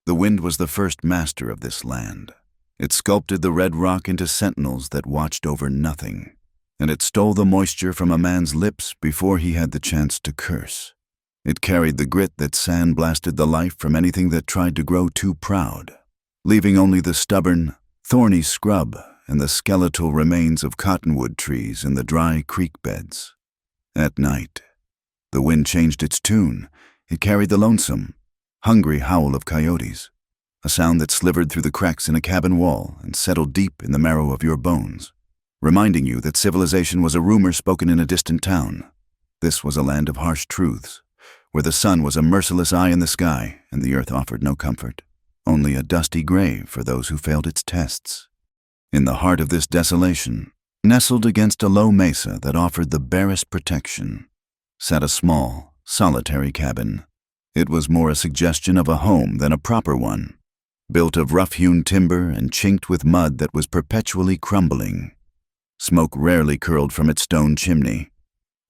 The wind was the first master of this land. It sculpted the red rock into sentinels that watched over nothing, and it stole the moisture from a man's lips before he had the chance to curse. It carried the grit that sandblasted the life from anything that tried to grow too proud, leaving only the stubborn, thorny scrub and the skeletal remains of cottonwood trees in the dry creek beds. At night, the wind changed its tune. It carried the lonesome, hungry howl of coyotes, a sound that slivered through the cracks in a cabin wall and settled deep in the marrow of your bones, reminding you that civilization was a rumor spoken in a distant town. This was a land of harsh truths, where the sun was a merciless eye in the sky and the earth offered no comfort, only a dusty grave for those who failed its tests. In the heart of this desolation, nestled against a low mesa that offered the barest protection, sat a small, solitary cabin. It was more a suggestion of a home than a proper one, built of rough-hewn timber and chinked with mud that was perpetually crumbling. Smoke rarely curled from its stone chimney,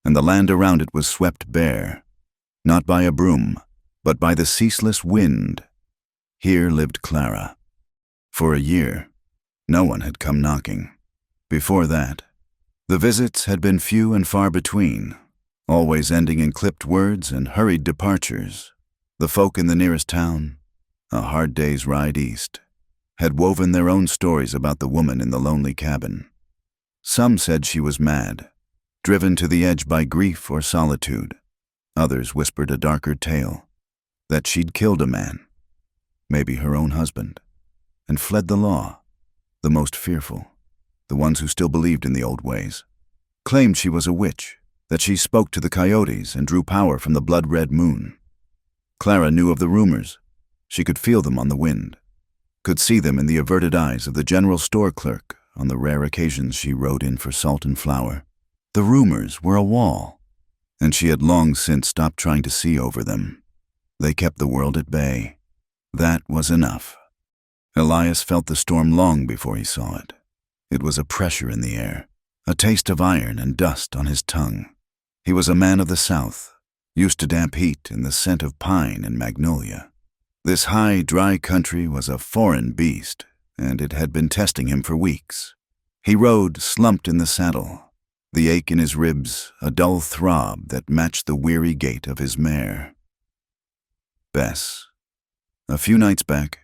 and the land around it was swept bare, not by a broom, but by the ceaseless wind. Here lived Clara. For a year, no one had come knocking. Before that, the visits had been few and far between, always ending in clipped words and hurried departures. The folk in the nearest town, a hard day's ride east, had woven their own stories about the woman in the lonely cabin. Some said she was mad, driven to the edge by grief or solitude. Others whispered a darker tale, that she'd killed a man, maybe her own husband, and fled the law. The most fearful, the ones who still believed in the old ways, claimed she was a witch, that she spoke to the coyotes and drew power from the blood-red moon. Clara knew of the rumors. She could feel them on the wind, could see them in the averted eyes of the general store clerk on the rare occasions she rode in for salt and flour. The rumors were a wall, and she had long since stopped trying to see over them. They kept the world at bay. That was enough. Elias felt the storm long before he saw it. It was a pressure in the air, a taste of iron and dust on his tongue. He was a man of the South, used to damp heat and the scent of pine and magnolia. This high, dry country was a foreign beast, and it had been testing him for weeks. He rode, slumped in the saddle, the ache in his ribs a dull throb that matched the weary gait of his mare. Bess. A few nights back,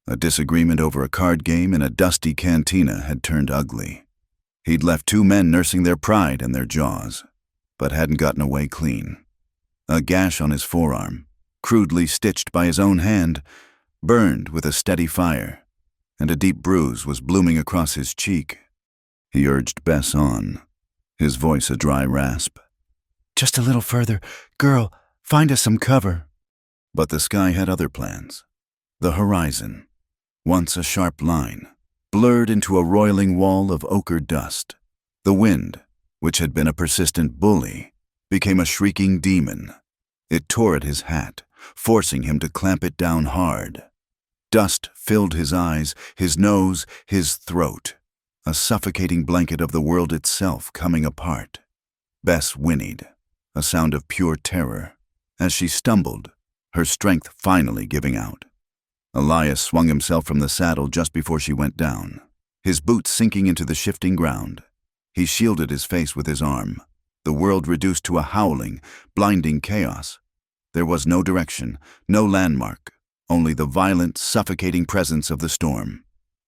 a disagreement over a card game in a dusty cantina had turned ugly. He'd left two men nursing their pride in their jaws, but hadn't gotten away clean. A gash on his forearm, crudely stitched by his own hand, burned with a steady fire, and a deep bruise was blooming across his cheek. He urged Bess on, his voice a dry rasp. "Just a little further. Girl, find us some cover." But the sky had other plans. The horizon, once a sharp line, blurred into a roiling wall of ochre dust. The wind, which had been a persistent bully, became a shrieking demon. It tore at his hat, forcing him to clamp it down hard. Dust filled his eyes, his nose, his throat, a suffocating blanket of the world itself coming apart. Bess whinnied, a sound of pure terror, as she stumbled, her strength finally giving out. Elias swung himself from the saddle just before she went down, his boots sinking into the shifting ground. He shielded his face with his arm, the world reduced to a howling, blinding chaos. There was no direction, no landmark, only the violent, suffocating presence of the storm.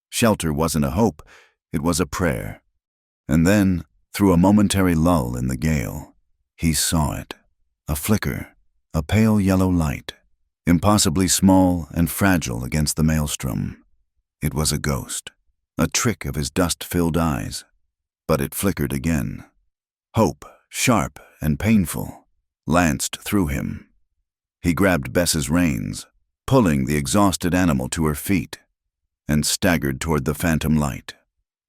Shelter wasn't a hope, it was a prayer. And then, through a momentary lull in the gale, he saw it, a flicker, a pale yellow light, impossibly small and fragile against the maelstrom. It was a ghost, a trick of his dust-filled eyes, but it flickered again. Hope, sharp and painful, lanced through him. He grabbed Bess's reins, pulling the exhausted animal to her feet, and staggered toward the phantom light,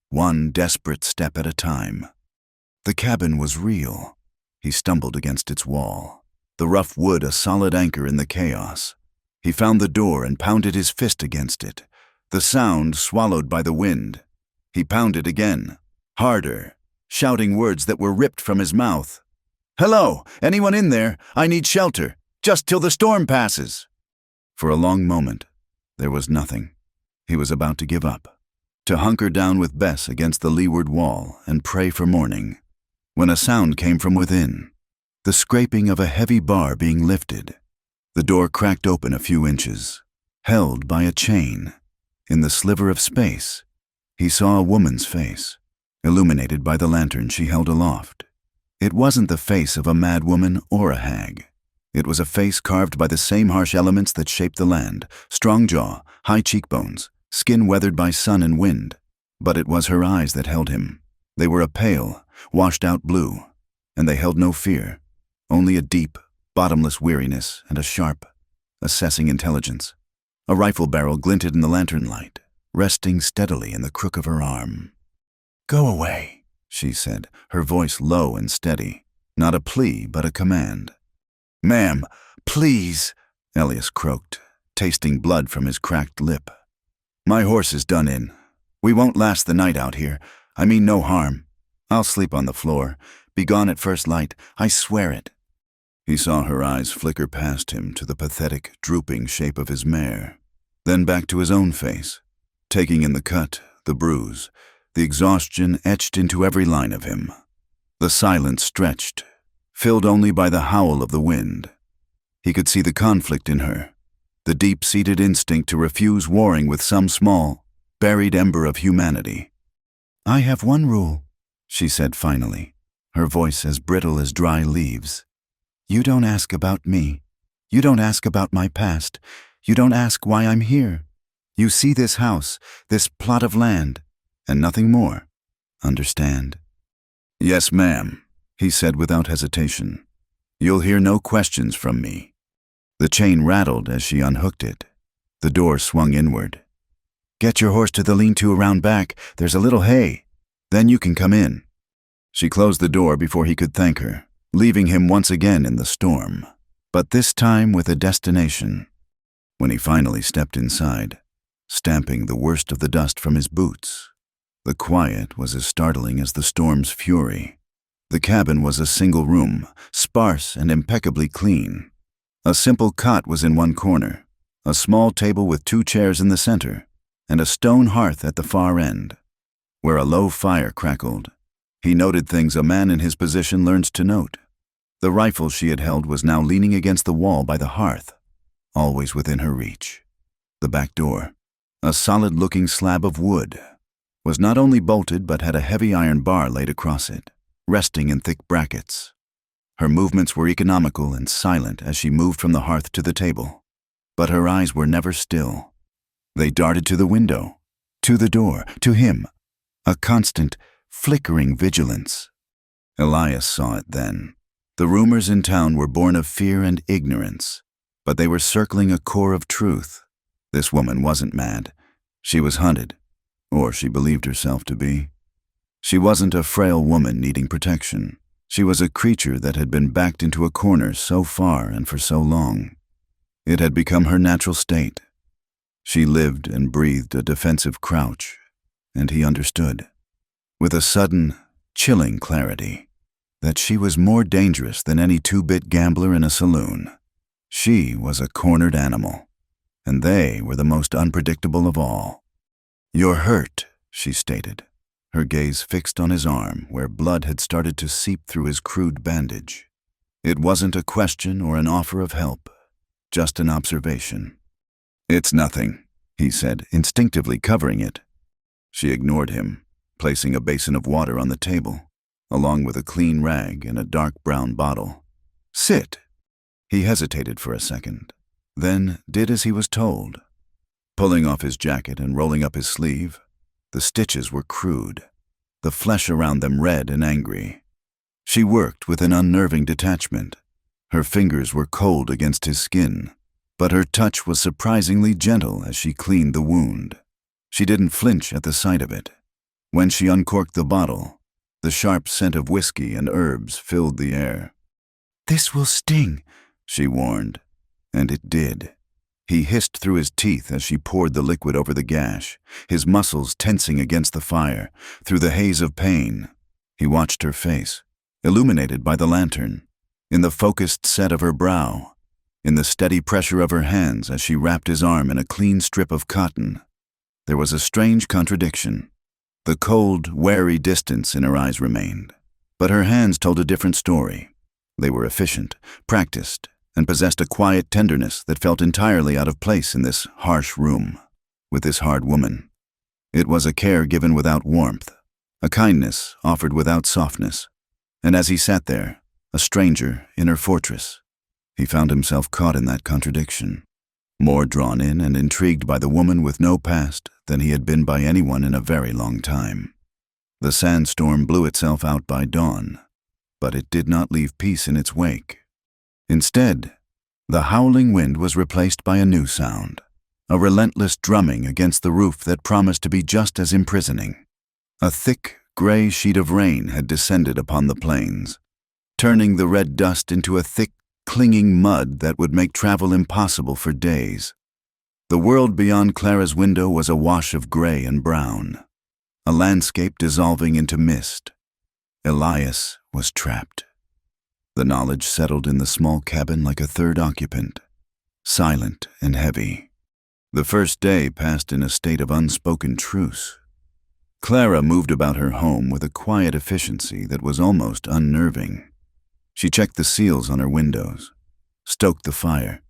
one desperate step at a time. The cabin was real. He stumbled against its wall, the rough wood a solid anchor in the chaos. He found the door and pounded his fist against it, the sound swallowed by the wind. He pounded again, harder, shouting words that were ripped from his mouth. "Hello, anyone in there? I need shelter, just till the storm passes." For a long moment, There was nothing. He was about to give up, to hunker down with Bess against the leeward wall and pray for morning, when a sound came from within, the scraping of a heavy bar being lifted. The door cracked open a few inches, held by a chain. In the sliver of space, he saw a woman's face, illuminated by the lantern she held aloft. It wasn't the face of a mad woman or a hag. It was a face carved by the same harsh elements that shaped the land: strong jaw, high cheekbones, skin weathered by sun and wind. But it was her eyes that held him. They were a pale, washed-out blue, and they held no fear, only a deep, bottomless weariness and a sharp, assessing intelligence. A rifle barrel glinted in the lantern light, resting steadily in the crook of her arm. "Go away," she said, her voice low and steady, not a plea but a command. "Ma'am, please," Elias croaked, tasting blood from his cracked lip. "My horse is done in. We won't last the night out here. I mean no harm. I'll sleep on the floor. Be gone at first light. I swear it." He saw her eyes flicker past him to the pathetic, drooping shape of his mare, then back to his own face, taking in the cut, the bruise, the exhaustion etched into every line of him. The silence stretched, filled only by the howl of the wind. He could see the conflict in her, the deep-seated instinct to refuse warring with some small, buried ember of humanity. "I have one rule," she said finally, her voice as brittle as dry leaves. "You don't ask about me. You don't ask about my past. You don't ask why I'm here. You see this house, this plot of land, and nothing more. Understand?" "Yes, ma'am," he said without hesitation. "You'll hear no questions from me." The chain rattled as she unhooked it. The door swung inward. "Get your horse to the lean-to around back. There's a little hay. Then you can come in." She closed the door before he could thank her, leaving him once again in the storm, but this time with a destination. When he finally stepped inside, stamping the worst of the dust from his boots, the quiet was as startling as the storm's fury. The cabin was a single room, sparse and impeccably clean. A simple cot was in one corner, a small table with 2 chairs in the center, and a stone hearth at the far end, where a low fire crackled. He noted things a man in his position learns to note. The rifle she had held was now leaning against the wall by the hearth, always within her reach. The back door, a solid-looking slab of wood, was not only bolted but had a heavy iron bar laid across it, resting in thick brackets. Her movements were economical and silent as she moved from the hearth to the table, but her eyes were never still. They darted to the window, to the door, to him, a constant, flickering vigilance. Elias saw it then. The rumors in town were born of fear and ignorance, but they were circling a core of truth. This woman wasn't mad. She was hunted, or she believed herself to be. She wasn't a frail woman needing protection. She was a creature that had been backed into a corner so far and for so long. It had become her natural state. She lived and breathed a defensive crouch, and he understood, with a sudden, chilling clarity, that she was more dangerous than any 2-bit gambler in a saloon. She was a cornered animal, and they were the most unpredictable of all. "You're hurt," she stated, her gaze fixed on his arm where blood had started to seep through his crude bandage. It wasn't a question or an offer of help, just an observation. "It's nothing," he said, instinctively covering it. She ignored him, placing a basin of water on the table, along with a clean rag and a dark brown bottle. "Sit." He hesitated for a second, then did as he was told. Pulling off his jacket and rolling up his sleeve, the stitches were crude, the flesh around them red and angry. She worked with an unnerving detachment. Her fingers were cold against his skin, but her touch was surprisingly gentle as she cleaned the wound. She didn't flinch at the sight of it. When she uncorked the bottle, the sharp scent of whiskey and herbs filled the air. "This will sting," she warned, and it did. He hissed through his teeth as she poured the liquid over the gash, his muscles tensing against the fire. Through the haze of pain, he watched her face, illuminated by the lantern. In the focused set of her brow, in the steady pressure of her hands as she wrapped his arm in a clean strip of cotton. There was a strange contradiction. The cold, wary distance in her eyes remained, but her hands told a different story. They were efficient, practiced, and possessed a quiet tenderness that felt entirely out of place in this harsh room, with this hard woman. It was a care given without warmth, a kindness offered without softness, and as he sat there, a stranger in her fortress, he found himself caught in that contradiction, more drawn in and intrigued by the woman with no past than he had been by anyone in a very long time. The sandstorm blew itself out by dawn, but it did not leave peace in its wake. Instead, the howling wind was replaced by a new sound, a relentless drumming against the roof that promised to be just as imprisoning. A thick, gray sheet of rain had descended upon the plains, turning the red dust into a thick, clinging mud that would make travel impossible for days. The world beyond Clara's window was a wash of gray and brown, a landscape dissolving into mist. Elias was trapped. The knowledge settled in the small cabin like a third occupant, silent and heavy. The first day passed in a state of unspoken truce. Clara moved about her home with a quiet efficiency that was almost unnerving. She checked the seals on her windows, stoked the fire,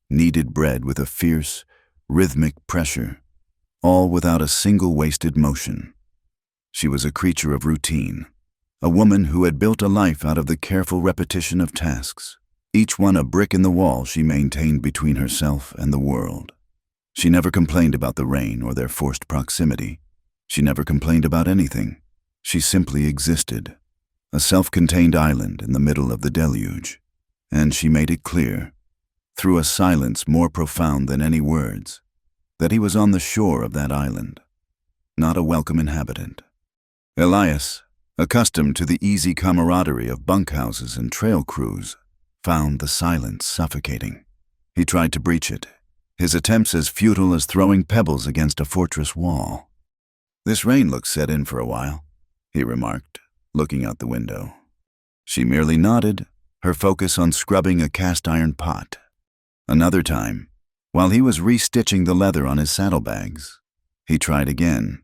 kneaded bread with a fierce, rhythmic pressure, all without a single wasted motion. She was a creature of routine, a woman who had built a life out of the careful repetition of tasks, each one a brick in the wall she maintained between herself and the world. She never complained about the rain or their forced proximity. She never complained about anything. She simply existed, a self-contained island in the middle of the deluge. And she made it clear, through a silence more profound than any words, that he was on the shore of that island, not a welcome inhabitant. Elias, accustomed to the easy camaraderie of bunkhouses and trail crews, found the silence suffocating. He tried to breach it, his attempts as futile as throwing pebbles against a fortress wall. "This rain looks set in for a while," he remarked, looking out the window. She merely nodded, her focus on scrubbing a cast-iron pot. Another time, while he was restitching the leather on his saddlebags, he tried again.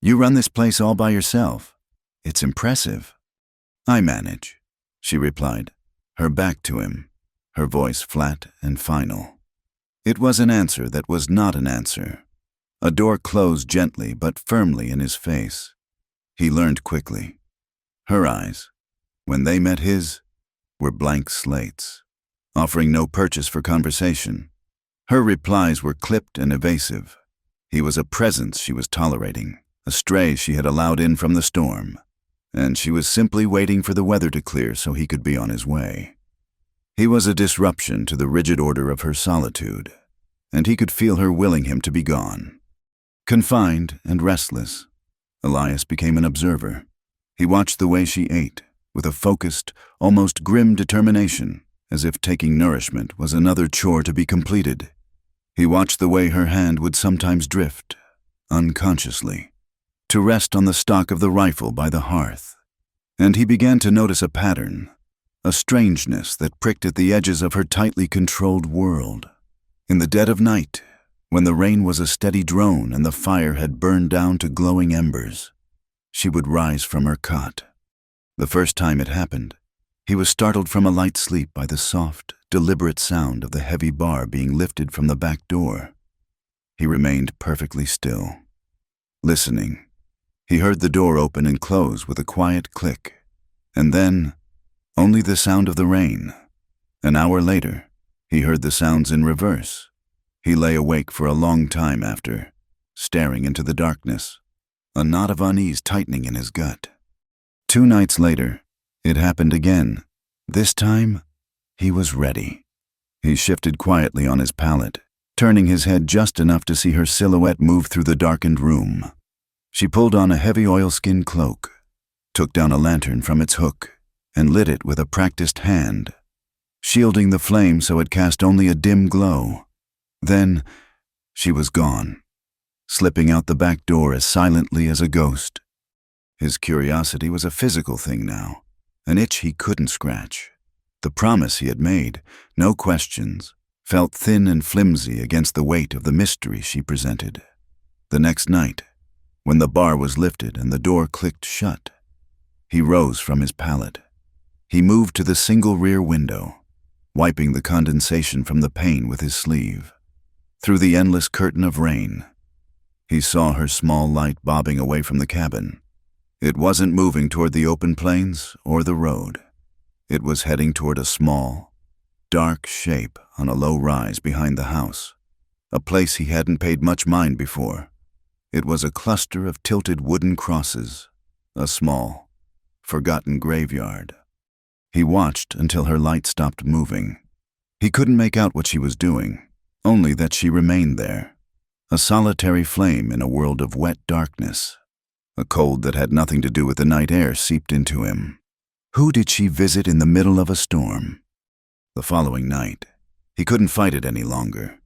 "You run this place all by yourself. It's impressive." "I manage," she replied, her back to him, her voice flat and final. It was an answer that was not an answer. A door closed gently but firmly in his face. He learned quickly. Her eyes, when they met his, were blank slates, offering no purchase for conversation. Her replies were clipped and evasive. He was a presence she was tolerating, a stray she had allowed in from the storm, and she was simply waiting for the weather to clear so he could be on his way. He was a disruption to the rigid order of her solitude, and he could feel her willing him to be gone. Confined and restless, Elias became an observer. He watched the way she ate, with a focused, almost grim determination, as if taking nourishment was another chore to be completed. He watched the way her hand would sometimes drift, unconsciously, to rest on the stock of the rifle by the hearth. And he began to notice a pattern, a strangeness that pricked at the edges of her tightly controlled world. In the dead of night, when the rain was a steady drone and the fire had burned down to glowing embers, she would rise from her cot. The first time it happened, he was startled from a light sleep by the soft, deliberate sound of the heavy bar being lifted from the back door. He remained perfectly still, listening. He heard the door open and close with a quiet click, and then only the sound of the rain. An hour later, he heard the sounds in reverse. He lay awake for a long time after, staring into the darkness, a knot of unease tightening in his gut. 2 nights later, it happened again. This time, he was ready. He shifted quietly on his pallet, turning his head just enough to see her silhouette move through the darkened room. She pulled on a heavy oilskin cloak, took down a lantern from its hook, and lit it with a practiced hand, shielding the flame so it cast only a dim glow. Then, she was gone, slipping out the back door as silently as a ghost. His curiosity was a physical thing now, an itch he couldn't scratch. The promise he had made, no questions, felt thin and flimsy against the weight of the mystery she presented. The next night, when the bar was lifted and the door clicked shut, he rose from his pallet. He moved to the single rear window, wiping the condensation from the pane with his sleeve. Through the endless curtain of rain, he saw her small light bobbing away from the cabin. It wasn't moving toward the open plains or the road. It was heading toward a small, dark shape on a low rise behind the house, a place he hadn't paid much mind before. It was a cluster of tilted wooden crosses, a small, forgotten graveyard. He watched until her light stopped moving. He couldn't make out what she was doing, only that she remained there, a solitary flame in a world of wet darkness. A cold that had nothing to do with the night air seeped into him. Who did she visit in the middle of a storm? The following night, he couldn't fight it any longer.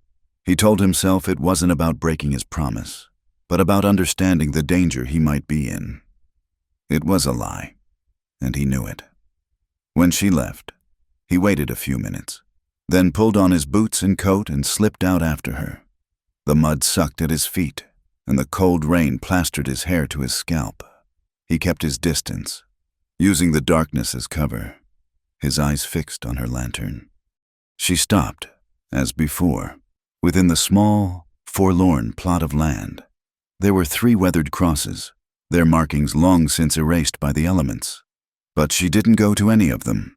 He told himself it wasn't about breaking his promise, but about understanding the danger he might be in. It was a lie, and he knew it. When she left, he waited a few minutes, then pulled on his boots and coat and slipped out after her. The mud sucked at his feet, and the cold rain plastered his hair to his scalp. He kept his distance, using the darkness as cover, his eyes fixed on her lantern. She stopped, as before, within the small, forlorn plot of land. There were 3 weathered crosses, their markings long since erased by the elements. But she didn't go to any of them.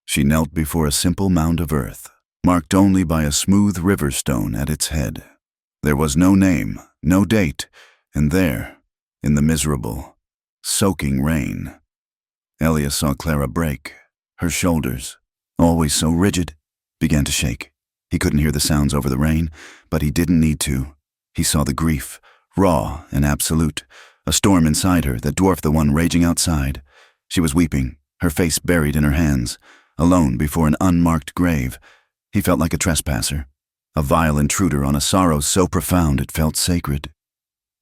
She knelt before a simple mound of earth, marked only by a smooth river stone at its head. There was no name, no date, and there, in the miserable, soaking rain, Elias saw Clara break. Her shoulders, always so rigid, began to shake. He couldn't hear the sounds over the rain, but he didn't need to. He saw the grief, raw and absolute, a storm inside her that dwarfed the one raging outside. She was weeping, her face buried in her hands, alone before an unmarked grave. He felt like a trespasser, a vile intruder on a sorrow so profound it felt sacred.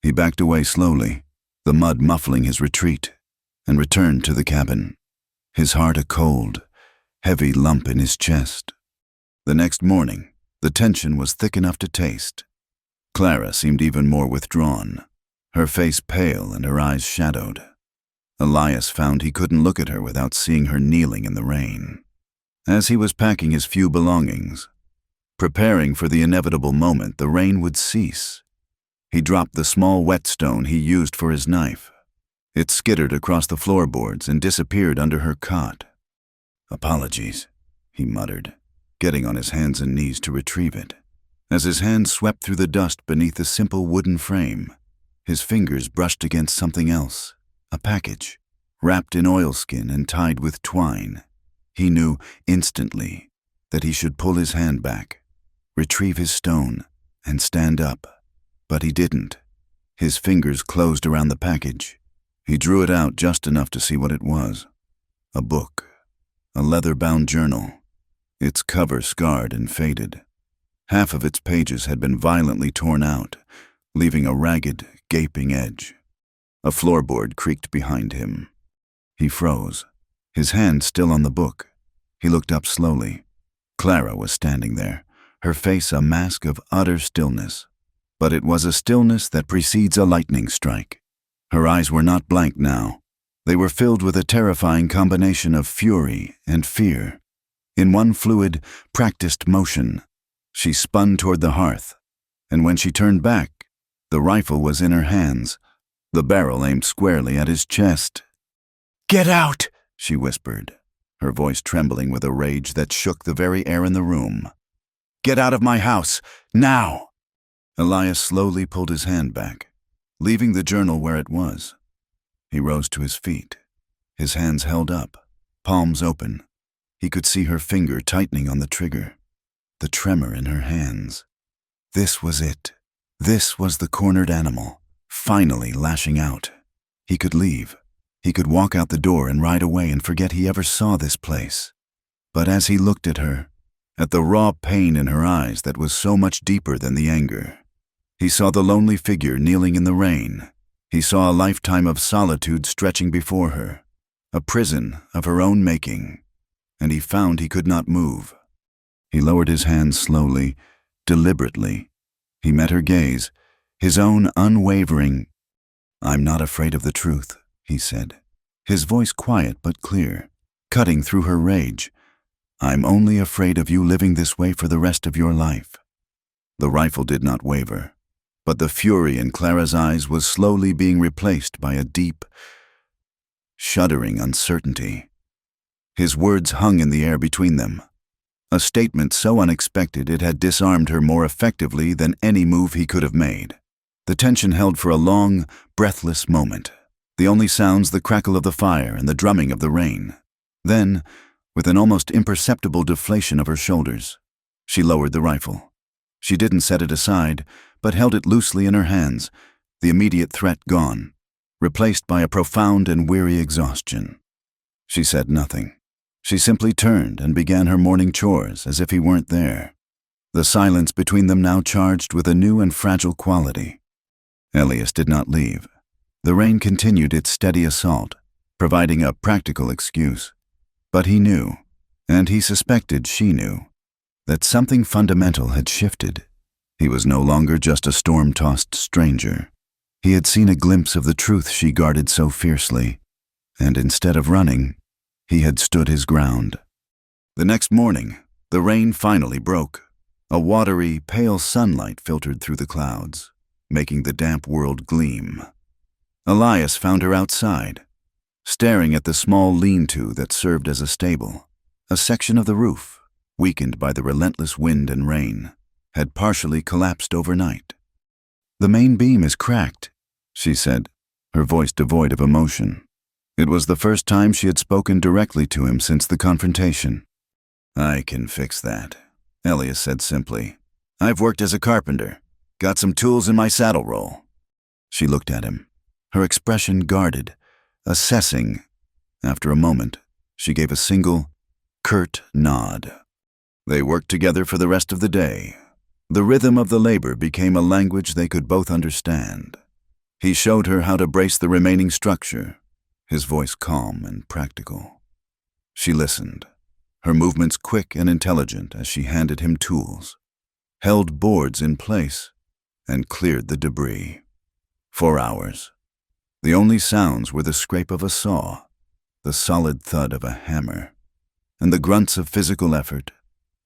He backed away slowly, the mud muffling his retreat, and returned to the cabin, his heart a cold, heavy lump in his chest. The next morning, the tension was thick enough to taste. Clara seemed even more withdrawn, her face pale and her eyes shadowed. Elias found he couldn't look at her without seeing her kneeling in the rain. As he was packing his few belongings, preparing for the inevitable moment the rain would cease, he dropped the small whetstone he used for his knife. It skittered across the floorboards and disappeared under her cot. "Apologies," he muttered, getting on his hands and knees to retrieve it. As his hand swept through the dust beneath the simple wooden frame, his fingers brushed against something else, a package, wrapped in oilskin and tied with twine. He knew instantly that he should pull his hand back, retrieve his stone, and stand up. But he didn't. His fingers closed around the package. He drew it out just enough to see what it was. A book, a leather-bound journal, its cover scarred and faded. Half of its pages had been violently torn out, leaving a ragged, gaping edge. A floorboard creaked behind him. He froze, his hand still on the book. He looked up slowly. Clara was standing there, her face a mask of utter stillness. But it was a stillness that precedes a lightning strike. Her eyes were not blank now. They were filled with a terrifying combination of fury and fear. In one fluid, practiced motion, she spun toward the hearth, and when she turned back, the rifle was in her hands, the barrel aimed squarely at his chest. "Get out!" she whispered, her voice trembling with a rage that shook the very air in the room. "Get out of my house, now!" Elias slowly pulled his hand back, leaving the journal where it was. He rose to his feet, his hands held up, palms open. He could see her finger tightening on the trigger, the tremor in her hands. This was it. This was the cornered animal, finally lashing out. He could leave. He could walk out the door and ride away and forget he ever saw this place. But as he looked at her, at the raw pain in her eyes that was so much deeper than the anger, he saw the lonely figure kneeling in the rain. He saw a lifetime of solitude stretching before her, a prison of her own making, and he found he could not move. He lowered his hands slowly, deliberately. He met her gaze, his own unwavering. "I'm not afraid of the truth," he said, his voice quiet but clear, cutting through her rage. "I'm only afraid of you living this way for the rest of your life." The rifle did not waver, but the fury in Clara's eyes was slowly being replaced by a deep, shuddering uncertainty. His words hung in the air between them, a statement so unexpected it had disarmed her more effectively than any move he could have made. The tension held for a long, breathless moment, the only sounds the crackle of the fire and the drumming of the rain. Then, with an almost imperceptible deflation of her shoulders, she lowered the rifle. She didn't set it aside, but held it loosely in her hands, the immediate threat gone, replaced by a profound and weary exhaustion. She said nothing. She simply turned and began her morning chores as if he weren't there, the silence between them now charged with a new and fragile quality. Elias did not leave. The rain continued its steady assault, providing a practical excuse. But he knew, and he suspected she knew, that something fundamental had shifted. He was no longer just a storm-tossed stranger. He had seen a glimpse of the truth she guarded so fiercely, and instead of running, he had stood his ground. The next morning, the rain finally broke. A watery, pale sunlight filtered through the clouds, making the damp world gleam. Elias found her outside, staring at the small lean-to that served as a stable. A section of the roof, weakened by the relentless wind and rain, had partially collapsed overnight. "The main beam is cracked," she said, her voice devoid of emotion. It was the first time she had spoken directly to him since the confrontation. "I can fix that," Elias said simply. "I've worked as a carpenter. Got some tools in my saddle roll." She looked at him, her expression guarded, assessing. After a moment, she gave a single, curt nod. They worked together for the rest of the day. The rhythm of the labor became a language they could both understand. He showed her how to brace the remaining structure, his voice calm and practical. She listened, her movements quick and intelligent as she handed him tools, held boards in place, and cleared the debris. For hours, the only sounds were the scrape of a saw, the solid thud of a hammer, and the grunts of physical effort.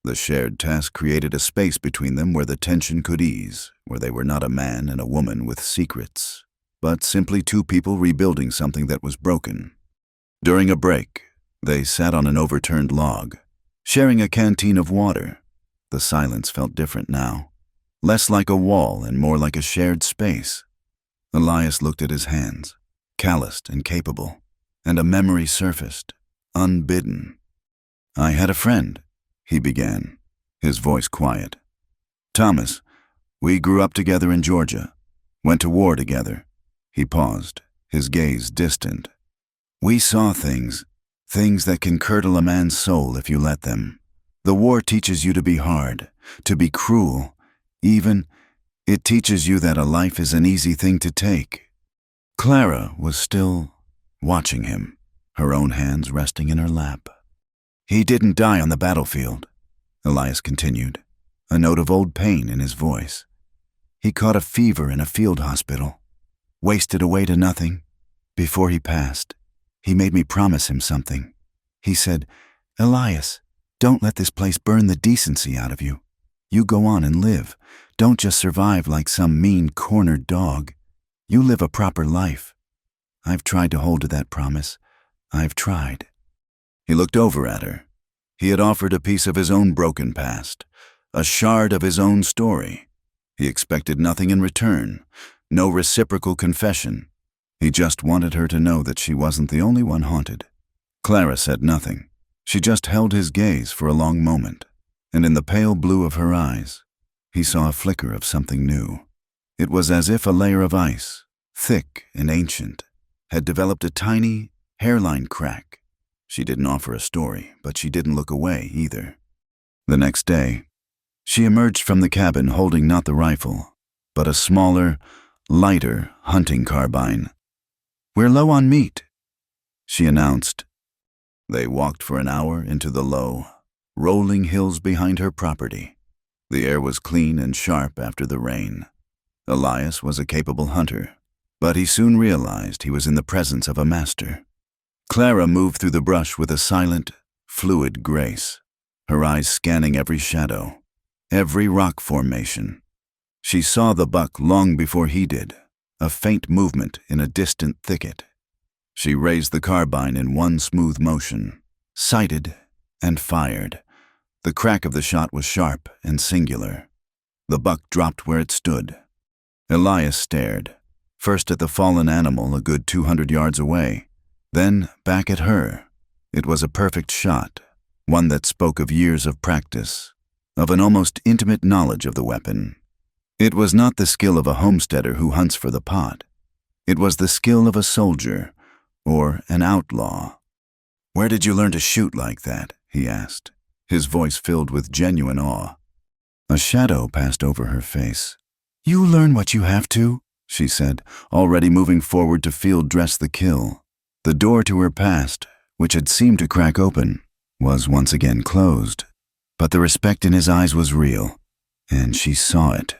The shared task created a space between them where the tension could ease, where they were not a man and a woman with secrets, but simply two people rebuilding something that was broken. During a break, they sat on an overturned log, sharing a canteen of water. The silence felt different now, less like a wall and more like a shared space. Elias looked at his hands, calloused and capable, and a memory surfaced, unbidden. "I had a friend," he began, his voice quiet. "Thomas. We grew up together in Georgia, went to war together." He paused, his gaze distant. "We saw things that can curdle a man's soul if you let them. The war teaches you to be hard, to be cruel. Even, it teaches you that a life is an easy thing to take." Clara was still watching him, her own hands resting in her lap. "He didn't die on the battlefield," Elias continued, a note of old pain in his voice. "He caught a fever in a field hospital, wasted away to nothing. Before he passed, he made me promise him something. He said, 'Elias, don't let this place burn the decency out of you. You go on and live. Don't just survive like some mean, cornered dog. You live a proper life.' I've tried to hold to that promise. I've tried." He looked over at her. He had offered a piece of his own broken past, a shard of his own story. He expected nothing in return, no reciprocal confession. He just wanted her to know that she wasn't the only one haunted. Clara said nothing. She just held his gaze for a long moment, and in the pale blue of her eyes, he saw a flicker of something new. It was as if a layer of ice, thick and ancient, had developed a tiny, hairline crack. She didn't offer a story, but she didn't look away either. The next day, she emerged from the cabin holding not the rifle, but a smaller, lighter hunting carbine. "We're low on meat," she announced. They walked for an hour into the low, rolling hills behind her property. The air was clean and sharp after the rain. Elias was a capable hunter, but he soon realized he was in the presence of a master. Clara moved through the brush with a silent, fluid grace, her eyes scanning every shadow, every rock formation. She saw the buck long before he did, a faint movement in a distant thicket. She raised the carbine in one smooth motion, sighted, and fired. The crack of the shot was sharp and singular. The buck dropped where it stood. Elias stared, first at the fallen animal a good 200 yards away, then back at her. It was a perfect shot, one that spoke of years of practice, of an almost intimate knowledge of the weapon. It was not the skill of a homesteader who hunts for the pot. It was the skill of a soldier, or an outlaw. "Where did you learn to shoot like that?" he asked, his voice filled with genuine awe. A shadow passed over her face. "You learn what you have to," she said, already moving forward to field dress the kill. The door to her past, which had seemed to crack open, was once again closed, but the respect in his eyes was real, and she saw it.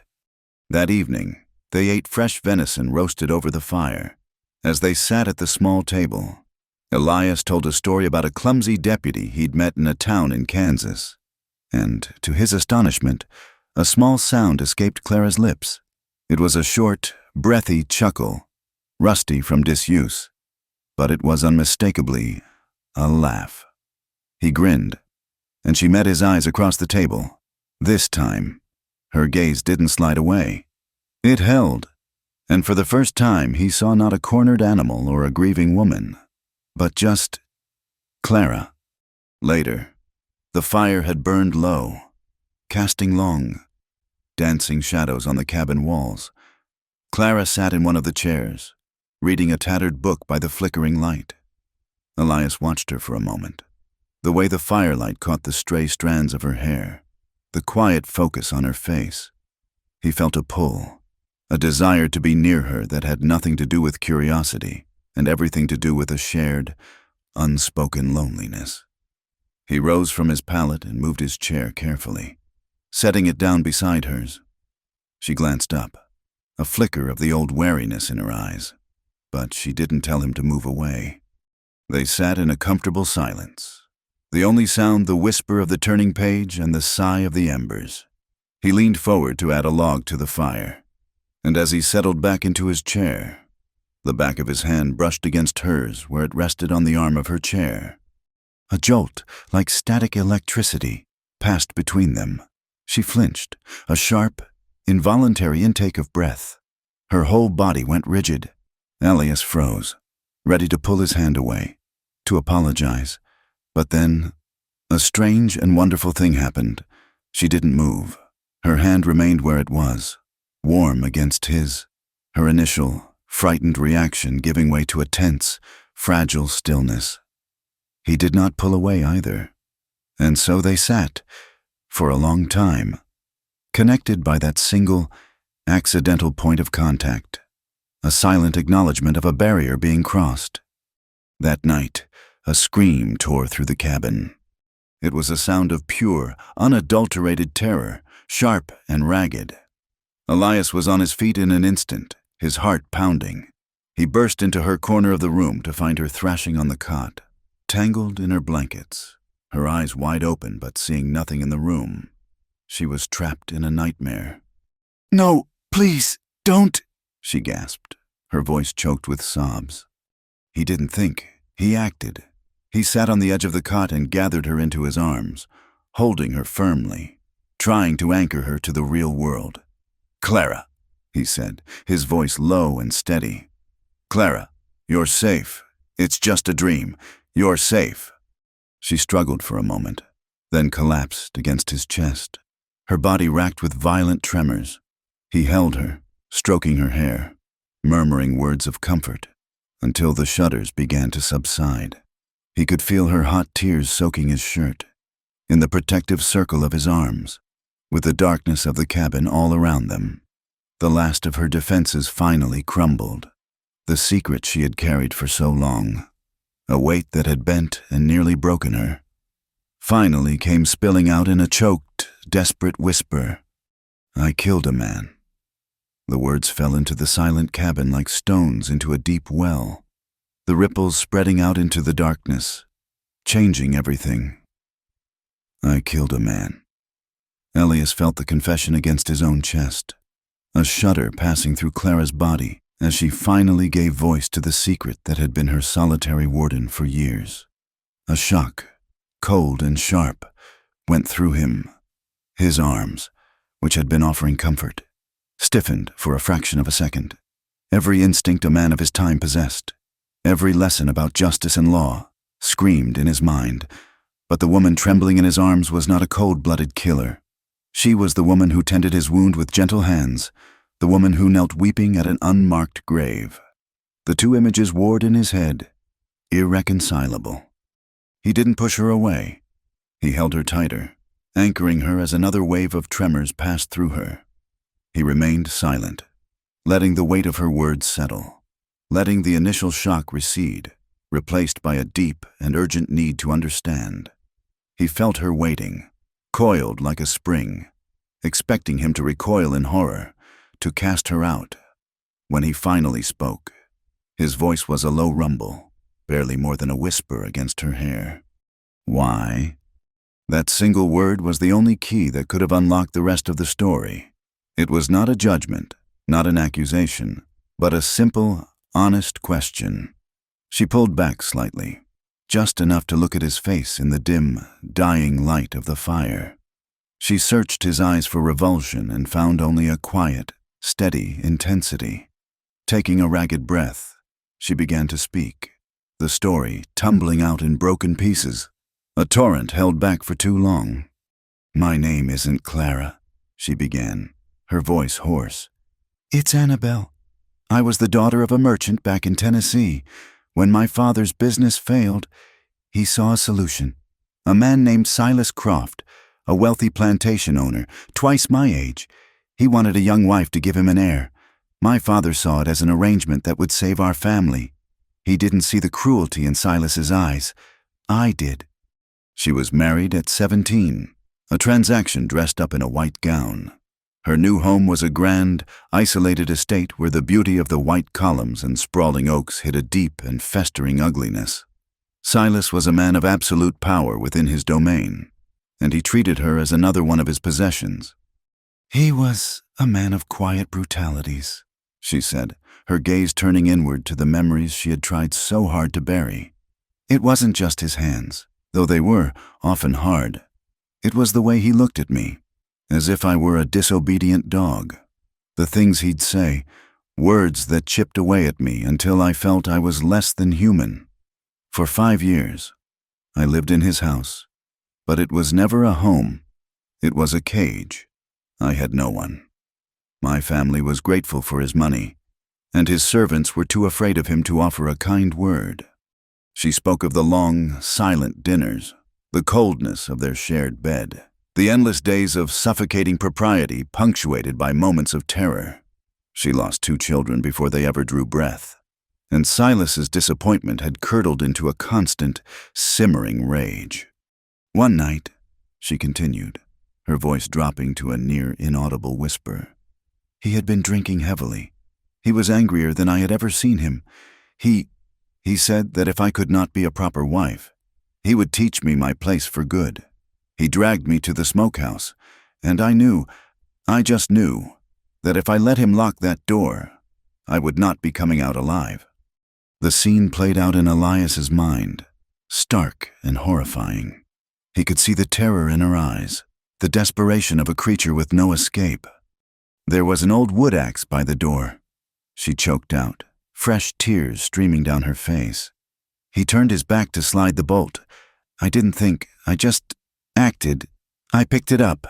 That evening, they ate fresh venison roasted over the fire. As they sat at the small table, Elias told a story about a clumsy deputy he'd met in a town in Kansas, and, to his astonishment, a small sound escaped Clara's lips. It was a short, breathy chuckle, rusty from disuse, but it was unmistakably a laugh. He grinned, and she met his eyes across the table. This time, her gaze didn't slide away. It held, and for the first time he saw not a cornered animal or a grieving woman, but just Clara. Later, the fire had burned low, casting long, dancing shadows on the cabin walls. Clara sat in one of the chairs, reading a tattered book by the flickering light. Elias watched her for a moment, the way the firelight caught the stray strands of her hair, the quiet focus on her face. He felt a pull, a desire to be near her that had nothing to do with curiosity and everything to do with a shared, unspoken loneliness. He rose from his pallet and moved his chair carefully, setting it down beside hers. She glanced up, a flicker of the old wariness in her eyes, but she didn't tell him to move away. They sat in a comfortable silence, the only sound the whisper of the turning page and the sigh of the embers. He leaned forward to add a log to the fire, and as he settled back into his chair, the back of his hand brushed against hers where it rested on the arm of her chair. A jolt, like static electricity, passed between them. She flinched, a sharp, involuntary intake of breath. Her whole body went rigid. Elias froze, ready to pull his hand away, to apologize. But then, a strange and wonderful thing happened. She didn't move. Her hand remained where it was, warm against his, her initial, frightened reaction giving way to a tense, fragile stillness. He did not pull away either, and so they sat, for a long time, connected by that single, accidental point of contact, a silent acknowledgement of a barrier being crossed. That night, a scream tore through the cabin. It was a sound of pure, unadulterated terror, sharp and ragged. Elias was on his feet in an instant, his heart pounding. He burst into her corner of the room to find her thrashing on the cot, tangled in her blankets, her eyes wide open but seeing nothing in the room. She was trapped in a nightmare. "No, please, don't," she gasped, her voice choked with sobs. He didn't think, he acted. He sat on the edge of the cot and gathered her into his arms, holding her firmly, trying to anchor her to the real world. "Clara," he said, his voice low and steady. "Clara, you're safe. It's just a dream. You're safe." She struggled for a moment, then collapsed against his chest, her body racked with violent tremors. He held her, stroking her hair, murmuring words of comfort, until the shudders began to subside. He could feel her hot tears soaking his shirt, in the protective circle of his arms, with the darkness of the cabin all around them. The last of her defenses finally crumbled, the secret she had carried for so long, a weight that had bent and nearly broken her, finally came spilling out in a choked, desperate whisper. "I killed a man." The words fell into the silent cabin like stones into a deep well, the ripples spreading out into the darkness, changing everything. "I killed a man." Elias felt the confession against his own chest, a shudder passing through Clara's body as she finally gave voice to the secret that had been her solitary warden for years. A shock, cold and sharp, went through him. His arms, which had been offering comfort, stiffened for a fraction of a second. Every instinct a man of his time possessed, every lesson about justice and law, screamed in his mind. But the woman trembling in his arms was not a cold-blooded killer. She was the woman who tended his wound with gentle hands, the woman who knelt weeping at an unmarked grave. The two images warred in his head, irreconcilable. He didn't push her away. He held her tighter, anchoring her as another wave of tremors passed through her. He remained silent, letting the weight of her words settle, letting the initial shock recede, replaced by a deep and urgent need to understand. He felt her waiting, coiled like a spring, expecting him to recoil in horror, to cast her out. When he finally spoke, his voice was a low rumble, barely more than a whisper against her hair. "Why?" That single word was the only key that could have unlocked the rest of the story. It was not a judgment, not an accusation, but a simple, honest question. She pulled back slightly, just enough to look at his face in the dim, dying light of the fire. She searched his eyes for revulsion and found only a quiet, steady intensity. Taking a ragged breath, she began to speak, the story tumbling out in broken pieces, a torrent held back for too long. "My name isn't Clara," she began, her voice hoarse. "It's Annabelle. I was the daughter of a merchant back in Tennessee. When my father's business failed, he saw a solution. A man named Silas Croft, a wealthy plantation owner, twice my age. He wanted a young wife to give him an heir. My father saw it as an arrangement that would save our family. He didn't see the cruelty in Silas's eyes. I did." She was married at 17, a transaction dressed up in a white gown. Her new home was a grand, isolated estate where the beauty of the white columns and sprawling oaks hid a deep and festering ugliness. Silas was a man of absolute power within his domain, and he treated her as another one of his possessions. "He was a man of quiet brutalities," she said, her gaze turning inward to the memories she had tried so hard to bury. "It wasn't just his hands, though they were often hard. It was the way he looked at me, as if I were a disobedient dog. The things he'd say, words that chipped away at me until I felt I was less than human. For 5 years, I lived in his house, but it was never a home. It was a cage. I had no one. My family was grateful for his money, and his servants were too afraid of him to offer a kind word." She spoke of the long, silent dinners, the coldness of their shared bed, the endless days of suffocating propriety punctuated by moments of terror. She lost 2 children before they ever drew breath, and Silas's disappointment had curdled into a constant, simmering rage. "One night," she continued, her voice dropping to a near inaudible whisper, "he had been drinking heavily. He was angrier than I had ever seen him. He said that if I could not be a proper wife, he would teach me my place for good. He dragged me to the smokehouse, and I just knew, that if I let him lock that door, I would not be coming out alive." The scene played out in Elias's mind, stark and horrifying. He could see the terror in her eyes, the desperation of a creature with no escape. "There was an old wood axe by the door," she choked out, fresh tears streaming down her face. "He turned his back to slide the bolt. I didn't think, I just acted. I picked it up,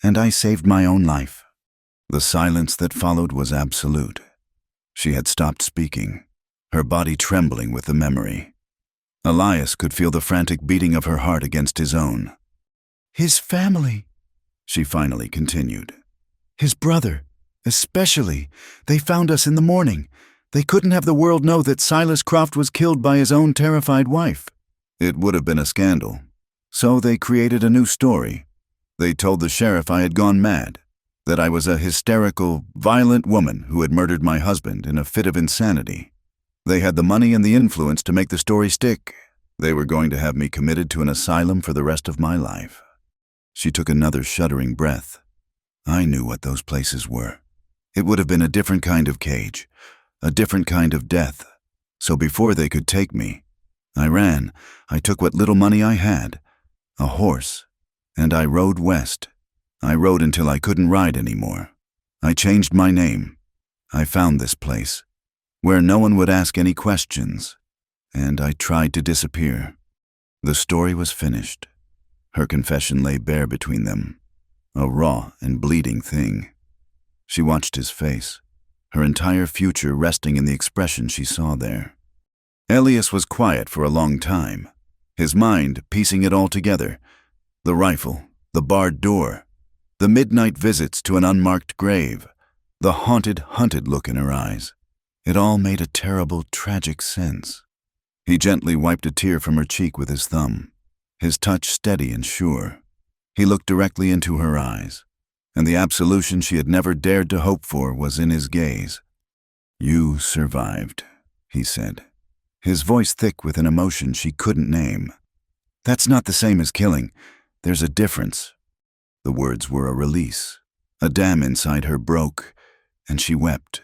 and I saved my own life." The silence that followed was absolute. She had stopped speaking, her body trembling with the memory. Elias could feel the frantic beating of her heart against his own. "His family," she finally continued. "His brother, especially. They found us in the morning. They couldn't have the world know that Silas Croft was killed by his own terrified wife." "It would have been a scandal," So they created a new story. They told the sheriff I had gone mad, that I was a hysterical, violent woman who had murdered my husband in a fit of insanity. They had the money and the influence to make the story stick. They were going to have me committed to an asylum for the rest of my life. She took another shuddering breath. I knew what those places were. It would have been a different kind of cage, a different kind of death. So before they could take me, I ran. I took what little money I had, a horse, and I rode west. I rode until I couldn't ride anymore. I changed my name. I found this place, where no one would ask any questions, and I tried to disappear. The story was finished. Her confession lay bare between them, a raw and bleeding thing. She watched his face, her entire future resting in the expression she saw there. Elias was quiet for a long time, his mind piecing it all together. The rifle, the barred door, the midnight visits to an unmarked grave, the hunted look in her eyes. It all made a terrible, tragic sense. He gently wiped a tear from her cheek with his thumb, his touch steady and sure. He looked directly into her eyes, and the absolution she had never dared to hope for was in his gaze. "You survived," he said, his voice thick with an emotion she couldn't name. "That's not the same as killing. There's a difference." The words were a release. A dam inside her broke, and she wept,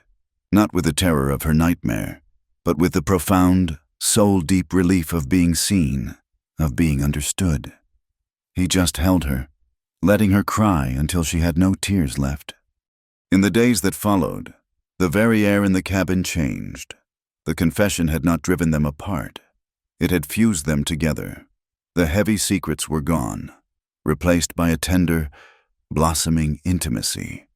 not with the terror of her nightmare, but with the profound, soul-deep relief of being seen, of being understood. He just held her, letting her cry until she had no tears left. In the days that followed, the very air in the cabin changed. The confession had not driven them apart. It had fused them together. The heavy secrets were gone, replaced by a tender, blossoming intimacy.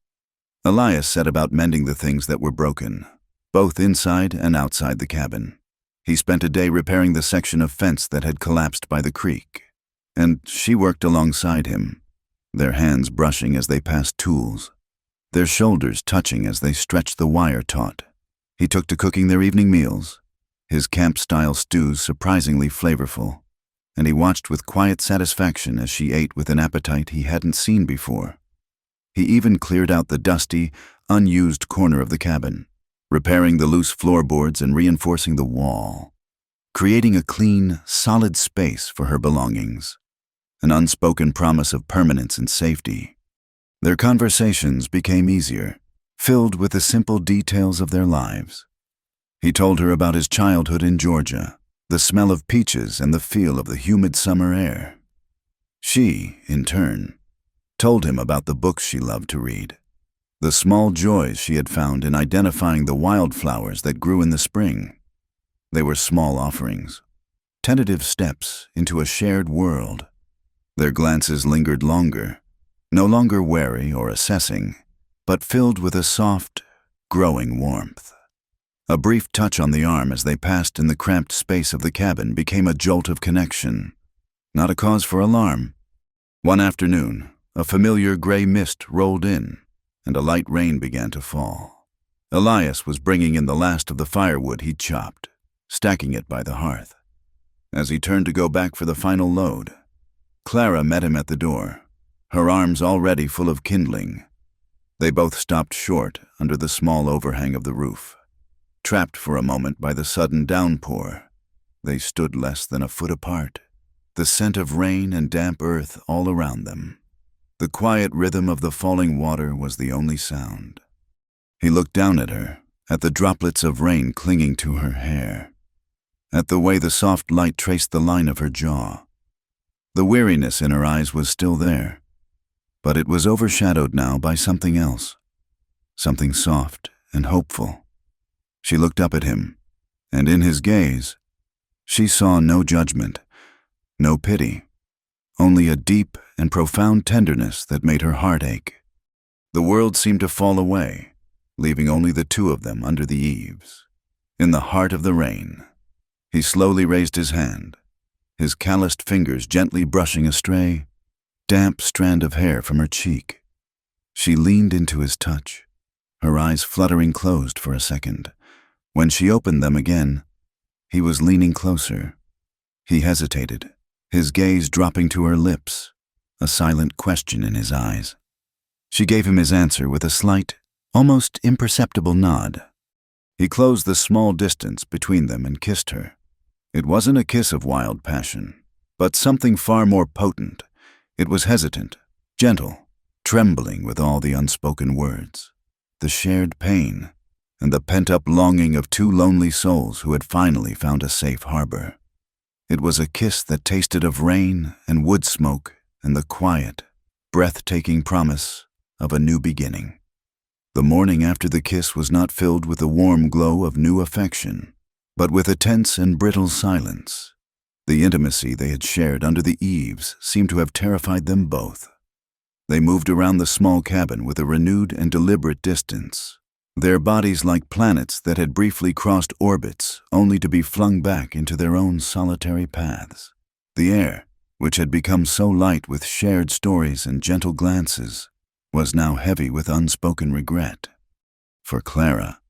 Elias set about mending the things that were broken, both inside and outside the cabin. He spent a day repairing the section of fence that had collapsed by the creek, and she worked alongside him, their hands brushing as they passed tools, their shoulders touching as they stretched the wire taut. He took to cooking their evening meals, his camp-style stews surprisingly flavorful, and he watched with quiet satisfaction as she ate with an appetite he hadn't seen before. He even cleared out the dusty, unused corner of the cabin, repairing the loose floorboards and reinforcing the wall, creating a clean, solid space for her belongings, an unspoken promise of permanence and safety. Their conversations became easier, filled with the simple details of their lives. He told her about his childhood in Georgia, the smell of peaches and the feel of the humid summer air. She, in turn, told him about the books she loved to read, the small joys she had found in identifying the wildflowers that grew in the spring. They were small offerings, tentative steps into a shared world. Their glances lingered longer, no longer wary or assessing, but filled with a soft, growing warmth. A brief touch on the arm as they passed in the cramped space of the cabin became a jolt of connection, not a cause for alarm. One afternoon, a familiar gray mist rolled in, and a light rain began to fall. Elias was bringing in the last of the firewood he'd chopped, stacking it by the hearth. As he turned to go back for the final load, Clara met him at the door, her arms already full of kindling. They both stopped short under the small overhang of the roof. Trapped for a moment by the sudden downpour, they stood less than a foot apart, the scent of rain and damp earth all around them. The quiet rhythm of the falling water was the only sound. He looked down at her, at the droplets of rain clinging to her hair, at the way the soft light traced the line of her jaw. The weariness in her eyes was still there, but it was overshadowed now by something else, something soft and hopeful. She looked up at him, and in his gaze, she saw no judgment, no pity, only a deep and profound tenderness that made her heart ache. The world seemed to fall away, leaving only the two of them under the eaves. In the heart of the rain, he slowly raised his hand, his calloused fingers gently brushing a stray, damp strand of hair from her cheek. She leaned into his touch, her eyes fluttering closed for a second. When she opened them again, he was leaning closer. He hesitated, his gaze dropping to her lips, a silent question in his eyes. She gave him his answer with a slight, almost imperceptible nod. He closed the small distance between them and kissed her. It wasn't a kiss of wild passion, but something far more potent. It was hesitant, gentle, trembling with all the unspoken words, the shared pain, and the pent-up longing of two lonely souls who had finally found a safe harbor. It was a kiss that tasted of rain and wood smoke and the quiet, breathtaking promise of a new beginning. The morning after the kiss was not filled with the warm glow of new affection, but with a tense and brittle silence. The intimacy they had shared under the eaves seemed to have terrified them both. They moved around the small cabin with a renewed and deliberate distance, their bodies like planets that had briefly crossed orbits only to be flung back into their own solitary paths. The air, which had become so light with shared stories and gentle glances, was now heavy with unspoken regret. For Clara,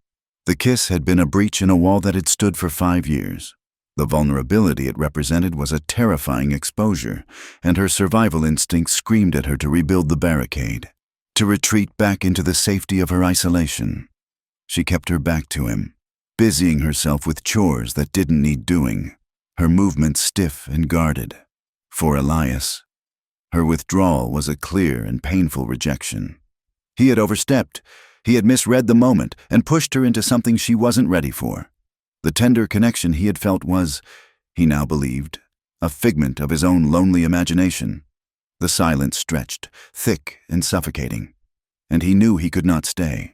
the kiss had been a breach in a wall that had stood for 5 years. The vulnerability it represented was a terrifying exposure, and her survival instinct screamed at her to rebuild the barricade, to retreat back into the safety of her isolation. She kept her back to him, busying herself with chores that didn't need doing, her movements stiff and guarded. For Elias, her withdrawal was a clear and painful rejection. He had overstepped. He had misread the moment and pushed her into something she wasn't ready for. The tender connection he had felt was, he now believed, a figment of his own lonely imagination. The silence stretched, thick and suffocating, and he knew he could not stay.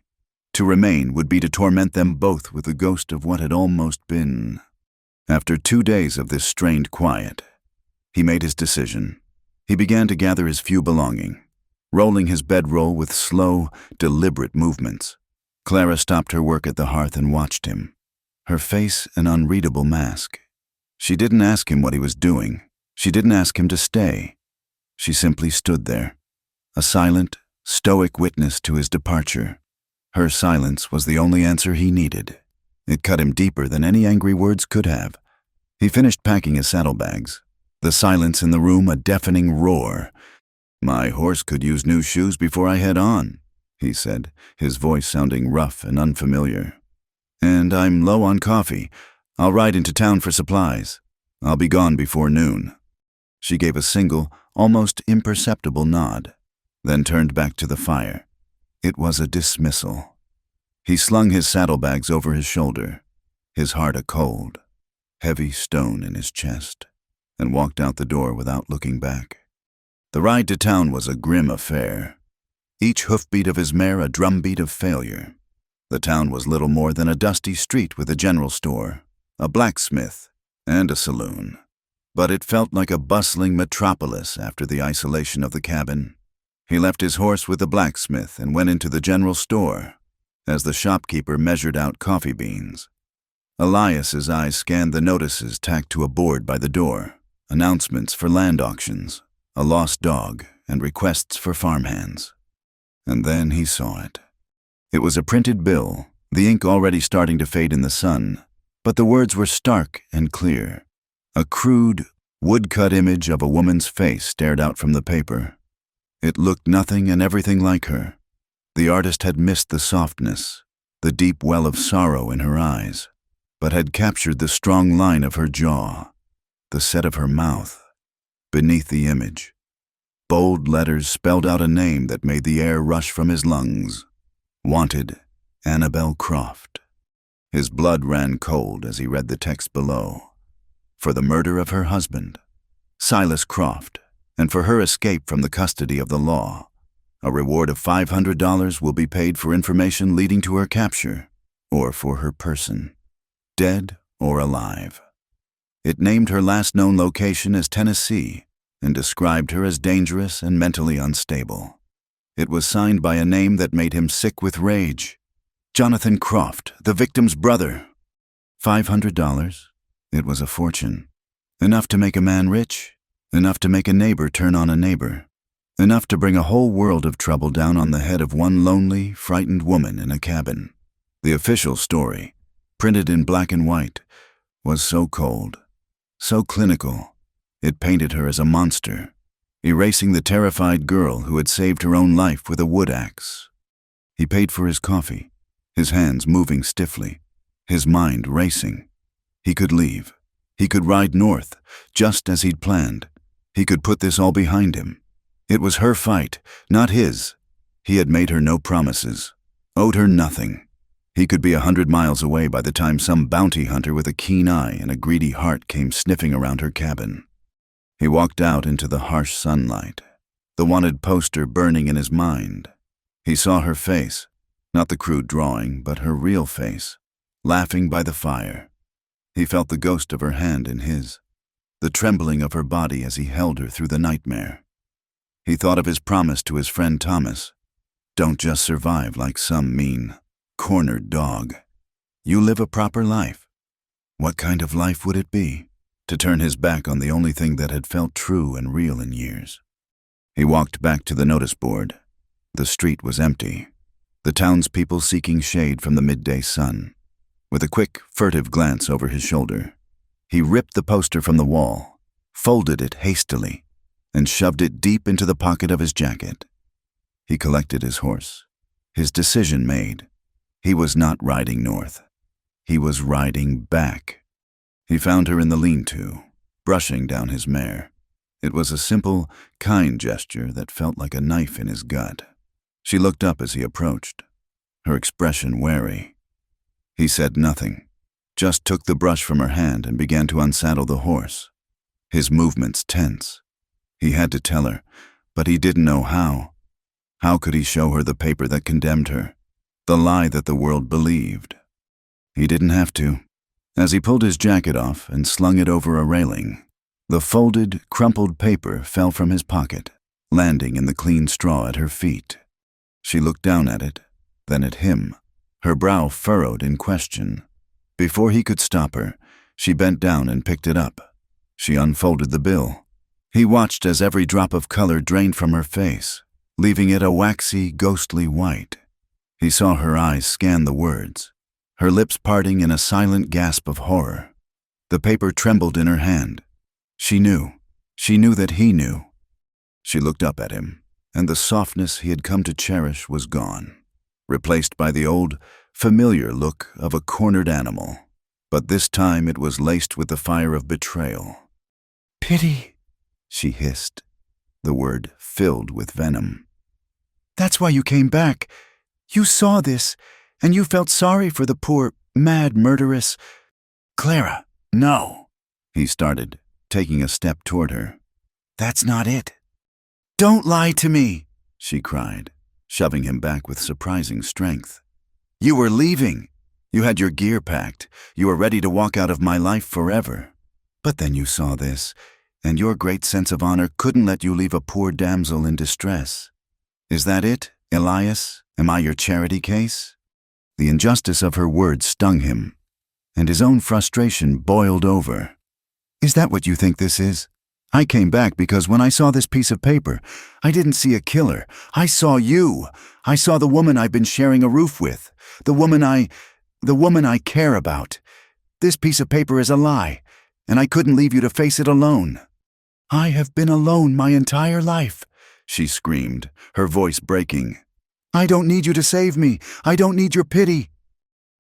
To remain would be to torment them both with the ghost of what had almost been. After 2 days of this strained quiet, he made his decision. He began to gather his few belongings, rolling his bedroll with slow, deliberate movements. Clara stopped her work at the hearth and watched him, her face an unreadable mask. She didn't ask him what he was doing. She didn't ask him to stay. She simply stood there, a silent, stoic witness to his departure. Her silence was the only answer he needed. It cut him deeper than any angry words could have. He finished packing his saddlebags, the silence in the room a deafening roar. "My horse could use new shoes before I head on," he said, his voice sounding rough and unfamiliar. "And I'm low on coffee. I'll ride into town for supplies. I'll be gone before noon." She gave a single, almost imperceptible nod, then turned back to the fire. It was a dismissal. He slung his saddlebags over his shoulder, his heart a cold, heavy stone in his chest, and walked out the door without looking back. The ride to town was a grim affair, each hoofbeat of his mare a drumbeat of failure. The town was little more than a dusty street with a general store, a blacksmith, and a saloon. But it felt like a bustling metropolis after the isolation of the cabin. He left his horse with the blacksmith and went into the general store, as the shopkeeper measured out coffee beans. Elias's eyes scanned the notices tacked to a board by the door, announcements for land auctions, a lost dog, and requests for farmhands. And then he saw it. It was a printed bill, the ink already starting to fade in the sun, but the words were stark and clear. A crude, woodcut image of a woman's face stared out from the paper. It looked nothing and everything like her. The artist had missed the softness, the deep well of sorrow in her eyes, but had captured the strong line of her jaw, the set of her mouth. Beneath the image, bold letters spelled out a name that made the air rush from his lungs. Wanted, Annabelle Croft. His blood ran cold as he read the text below. For the murder of her husband, Silas Croft, and for her escape from the custody of the law. A reward of $500 will be paid for information leading to her capture, or for her person, dead or alive. It named her last known location as Tennessee and described her as dangerous and mentally unstable. It was signed by a name that made him sick with rage. Jonathan Croft, the victim's brother. $500? It was a fortune. Enough to make a man rich, enough to make a neighbor turn on a neighbor, enough to bring a whole world of trouble down on the head of one lonely, frightened woman in a cabin. The official story, printed in black and white, was so cold, so clinical, It painted her as a monster, erasing the terrified girl who had saved her own life with a wood axe. He paid for his coffee, his hands moving stiffly, his mind racing. He could leave. He could ride north, just as he'd planned. He could put this all behind him. It was her fight, not his. He had made her no promises, owed her nothing. He could be 100 miles away by the time some bounty hunter with a keen eye and a greedy heart came sniffing around her cabin. He walked out into the harsh sunlight, the wanted poster burning in his mind. He saw her face, not the crude drawing, but her real face, laughing by the fire. He felt the ghost of her hand in his, the trembling of her body as he held her through the nightmare. He thought of his promise to his friend Thomas. Don't just survive like some mean, cornered dog. You live a proper life. What kind of life would it be? To turn his back on the only thing that had felt true and real in years. He walked back to the notice board. The street was empty, the townspeople seeking shade from the midday sun. With a quick, furtive glance over his shoulder, he ripped the poster from the wall, folded it hastily, and shoved it deep into the pocket of his jacket. He collected his horse, his decision made. He was not riding north. He was riding back. He found her in the lean-to, brushing down his mare. It was a simple, kind gesture that felt like a knife in his gut. She looked up as he approached, her expression wary. He said nothing, just took the brush from her hand and began to unsaddle the horse, his movements tense. He had to tell her, but he didn't know how. How could he show her the paper that condemned her, the lie that the world believed? He didn't have to. As he pulled his jacket off and slung it over a railing, the folded, crumpled paper fell from his pocket, landing in the clean straw at her feet. She looked down at it, then at him, her brow furrowed in question. Before he could stop her, she bent down and picked it up. She unfolded the bill. He watched as every drop of color drained from her face, leaving it a waxy, ghostly white. He saw her eyes scan the words, her lips parting in a silent gasp of horror. The paper trembled in her hand. She knew that he knew. She looked up at him, and the softness he had come to cherish was gone, replaced by the old, familiar look of a cornered animal. But this time it was laced with the fire of betrayal. "Pity," she hissed, the word filled with venom. "That's why you came back. You saw this, and you felt sorry for the poor, mad murderess." "Clara, no," he started, taking a step toward her. "That's not it." "Don't lie to me," she cried, shoving him back with surprising strength. "You were leaving. You had your gear packed. You were ready to walk out of my life forever. But then you saw this, and your great sense of honor couldn't let you leave a poor damsel in distress. Is that it, Elias? Am I your charity case?" The injustice of her words stung him, and his own frustration boiled over. "Is that what you think this is? I came back because when I saw this piece of paper, I didn't see a killer. I saw you. I saw the woman I've been sharing a roof with, the woman I care about. This piece of paper is a lie, and I couldn't leave you to face it alone." "I have been alone my entire life," she screamed, her voice breaking. "I don't need you to save me. I don't need your pity."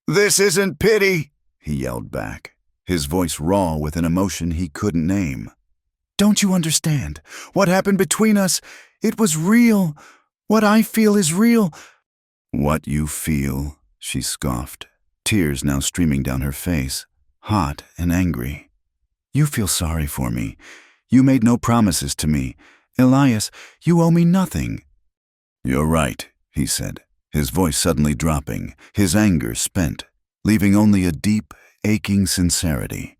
"This isn't pity," he yelled back, his voice raw with an emotion he couldn't name. "Don't you understand? What happened between us? It was real. What I feel is real." "What you feel," she scoffed, tears now streaming down her face, hot and angry. "You feel sorry for me. You made no promises to me. Elias, you owe me nothing." "You're right," he said, his voice suddenly dropping, his anger spent, leaving only a deep, aching sincerity.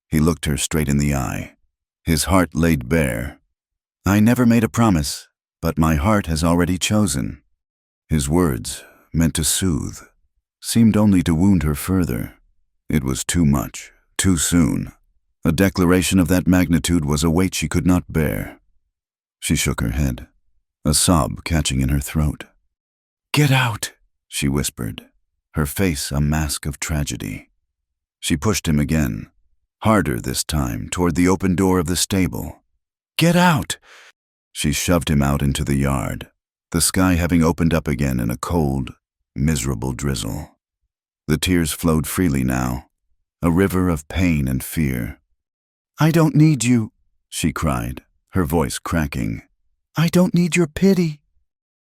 He looked her straight in the eye, his heart laid bare. "I never made a promise, but my heart has already chosen." His words, meant to soothe, seemed only to wound her further. It was too much, too soon. A declaration of that magnitude was a weight she could not bear. She shook her head, a sob catching in her throat. "Get out," she whispered, her face a mask of tragedy. She pushed him again, harder this time, toward the open door of the stable. Get out! She shoved him out into the yard, the sky having opened up again in a cold, miserable drizzle. The tears flowed freely now, a river of pain and fear. I don't need you, she cried, her voice cracking. I don't need your pity.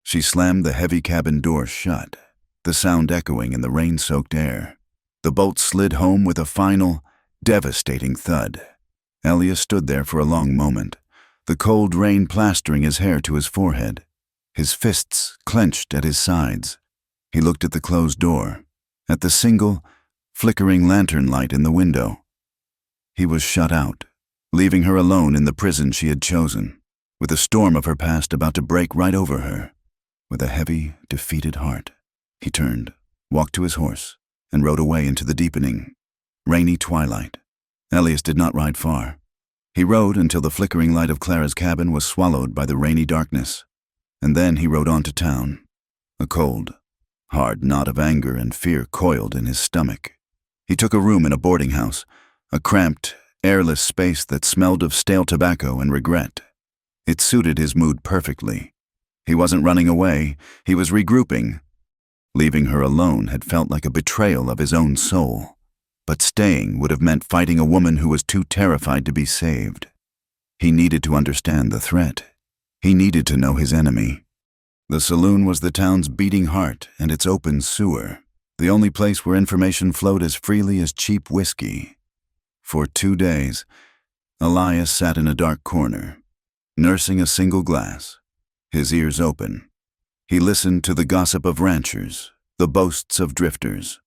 She slammed the heavy cabin door shut, the sound echoing in the rain-soaked air. The bolt slid home with a final, devastating thud. Elias stood there for a long moment, the cold rain plastering his hair to his forehead, his fists clenched at his sides. He looked at the closed door, at the single, flickering lantern light in the window. He was shut out, leaving her alone in the prison she had chosen, with the storm of her past about to break right over her. With a heavy, defeated heart, he turned, walked to his horse, and rode away into the deepening, rainy twilight. Elias did not ride far. He rode until the flickering light of Clara's cabin was swallowed by the rainy darkness, and then he rode on to town. A cold, hard knot of anger and fear coiled in his stomach. He took a room in a boarding house, a cramped, airless space that smelled of stale tobacco and regret. It suited his mood perfectly. He wasn't running away, he was regrouping. Leaving her alone had felt like a betrayal of his own soul, but staying would have meant fighting a woman who was too terrified to be saved. He needed to understand the threat. He needed to know his enemy. The saloon was the town's beating heart and its open sewer, the only place where information flowed as freely as cheap whiskey. For 2 days, Elias sat in a dark corner, nursing a single glass, his ears open. He listened to the gossip of ranchers, the boasts of drifters,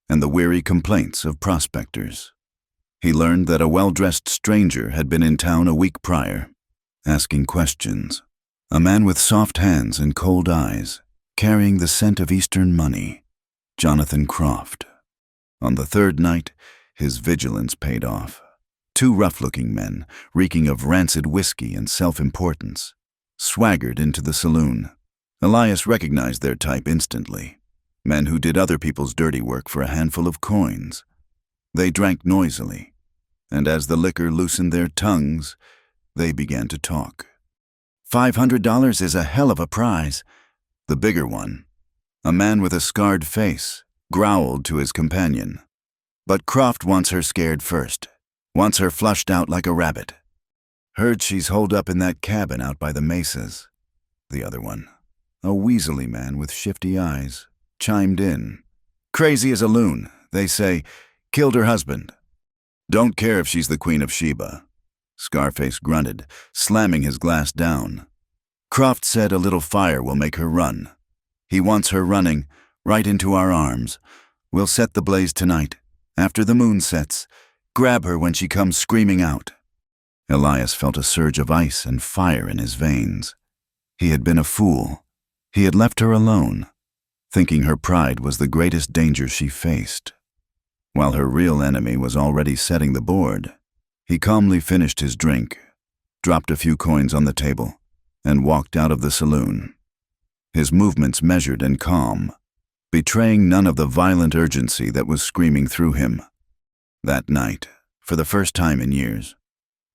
and the weary complaints of prospectors. He learned that a well-dressed stranger had been in town a week prior, asking questions. A man with soft hands and cold eyes, carrying the scent of Eastern money, Jonathan Croft. On the 3rd night, his vigilance paid off. 2 rough-looking men, reeking of rancid whiskey and self-importance, swaggered into the saloon. Elias recognized their type instantly. Men who did other people's dirty work for a handful of coins. They drank noisily, and as the liquor loosened their tongues, they began to talk. $500 is a hell of a prize. The bigger one, a man with a scarred face, growled to his companion. But Croft wants her scared first, wants her flushed out like a rabbit. Heard she's holed up in that cabin out by the mesas. The other one, a weaselly man with shifty eyes, chimed in. Crazy as a loon, they say, killed her husband. Don't care if she's the Queen of Sheba. Scarface grunted, slamming his glass down. Croft said a little fire will make her run. He wants her running, right into our arms. We'll set the blaze tonight, after the moon sets. Grab her when she comes screaming out. Elias felt a surge of ice and fire in his veins. He had been a fool. He had left her alone, thinking her pride was the greatest danger she faced, while her real enemy was already setting the board. He calmly finished his drink, dropped a few coins on the table, and walked out of the saloon. His movements measured and calm, betraying none of the violent urgency that was screaming through him. That night, for the first time in years,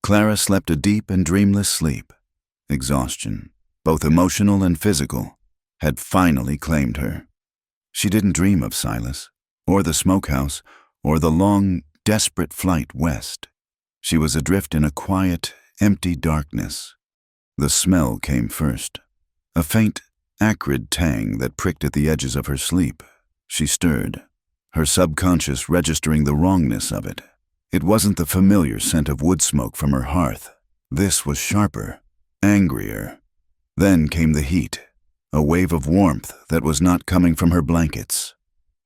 Clara slept a deep and dreamless sleep. Exhaustion, both emotional and physical, had finally claimed her. She didn't dream of Silas, or the smokehouse, or the long, desperate flight west. She was adrift in a quiet, empty darkness. The smell came first, a faint, acrid tang that pricked at the edges of her sleep. She stirred, her subconscious registering the wrongness of it. It wasn't the familiar scent of wood smoke from her hearth. This was sharper, angrier. Then came the heat, a wave of warmth that was not coming from her blankets.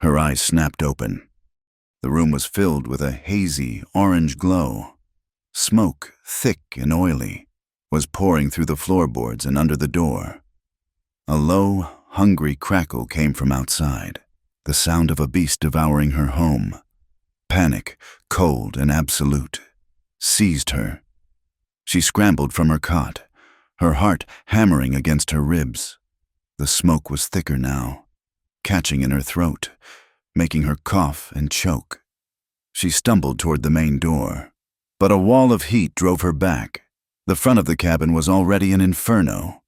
Her eyes snapped open. The room was filled with a hazy, orange glow. Smoke, thick and oily, was pouring through the floorboards and under the door. A low, hungry crackle came from outside, the sound of a beast devouring her home. Panic, cold and absolute, seized her. She scrambled from her cot, her heart hammering against her ribs. The smoke was thicker now, catching in her throat, making her cough and choke. She stumbled toward the main door, But a wall of heat drove her back. The front of the cabin was already an inferno.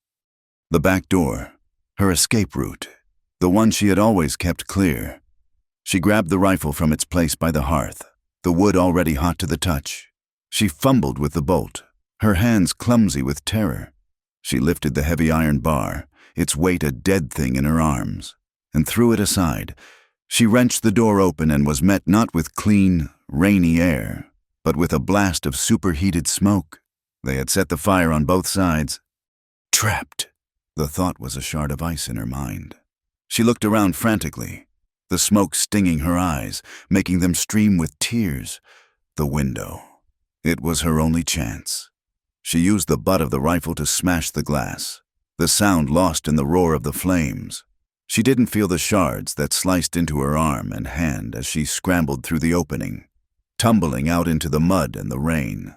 The back door, her escape route, the one she had always kept clear. She grabbed the rifle from its place by the hearth, the wood already hot to the touch. She fumbled with the bolt, her hands clumsy with terror. She lifted the heavy iron bar, its weight a dead thing in her arms, and threw it aside. She wrenched the door open and was met not with clean, rainy air, but with a blast of superheated smoke. They had set the fire on both sides. Trapped. The thought was a shard of ice in her mind. She looked around frantically, the smoke stinging her eyes, making them stream with tears. The window. It was her only chance. She used the butt of the rifle to smash the glass, the sound lost in the roar of the flames. She didn't feel the shards that sliced into her arm and hand as she scrambled through the opening, tumbling out into the mud and the rain.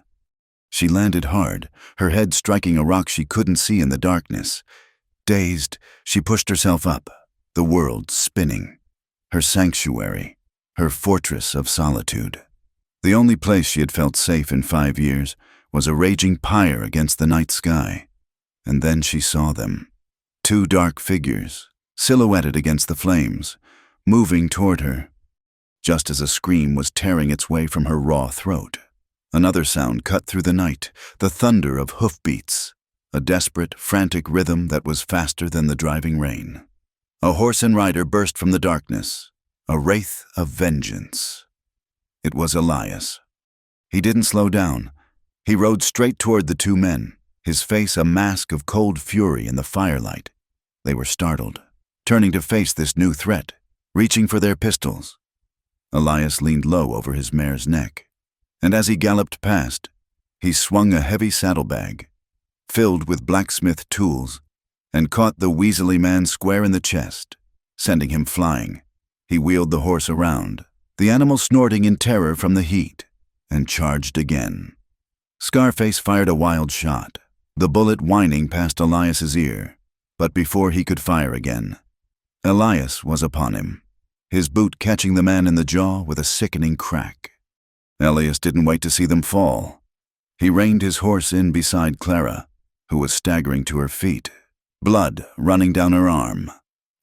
She landed hard, her head striking a rock she couldn't see in the darkness. Dazed, she pushed herself up, the world spinning. Her sanctuary, her fortress of solitude. The only place she had felt safe in 5 years was a raging pyre against the night sky. And then she saw them. 2 dark figures, silhouetted against the flames, moving toward her. Just as a scream was tearing its way from her raw throat, another sound cut through the night, the thunder of hoofbeats, a desperate, frantic rhythm that was faster than the driving rain. A horse and rider burst from the darkness, a wraith of vengeance. It was Elias. He didn't slow down. He rode straight toward the 2 men, his face a mask of cold fury in the firelight. They were startled, turning to face this new threat, reaching for their pistols. Elias leaned low over his mare's neck, and as he galloped past, he swung a heavy saddlebag, filled with blacksmith tools, and caught the weaselly man square in the chest, sending him flying. He wheeled the horse around, the animal snorting in terror from the heat, and charged again. Scarface fired a wild shot, the bullet whining past Elias's ear, but before he could fire again, Elias was upon him, his boot catching the man in the jaw with a sickening crack. Elias didn't wait to see them fall. He reined his horse in beside Clara, who was staggering to her feet, blood running down her arm.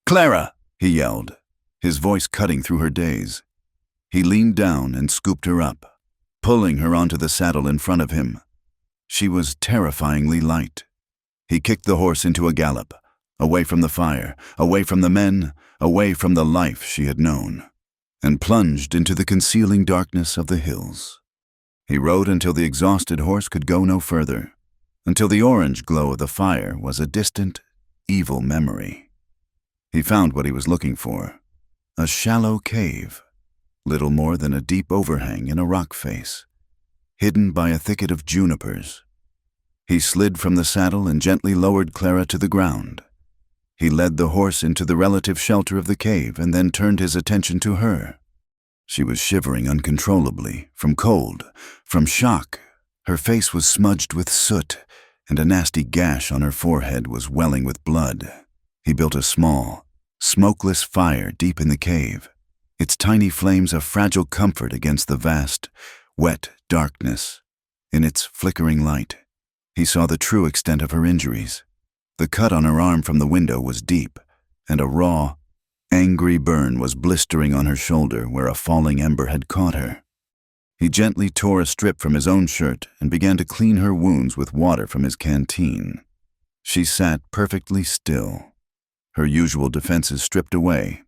"Clara!" he yelled, his voice cutting through her daze. He leaned down and scooped her up, pulling her onto the saddle in front of him. She was terrifyingly light. He kicked the horse into a gallop, away from the fire, away from the men, away from the life she had known, and plunged into the concealing darkness of the hills. He rode until the exhausted horse could go no further, until the orange glow of the fire was a distant, evil memory. He found what he was looking for, a shallow cave, little more than a deep overhang in a rock face, hidden by a thicket of junipers. He slid from the saddle and gently lowered Clara to the ground. He led the horse into the relative shelter of the cave and then turned his attention to her. She was shivering uncontrollably, from cold, from shock. Her face was smudged with soot, and a nasty gash on her forehead was welling with blood. He built a small, smokeless fire deep in the cave, its tiny flames a fragile comfort against the vast, wet darkness. In its flickering light, he saw the true extent of her injuries. The cut on her arm from the window was deep, and a raw, angry burn was blistering on her shoulder where a falling ember had caught her. He gently tore a strip from his own shirt and began to clean her wounds with water from his canteen. She sat perfectly still, her usual defenses stripped away,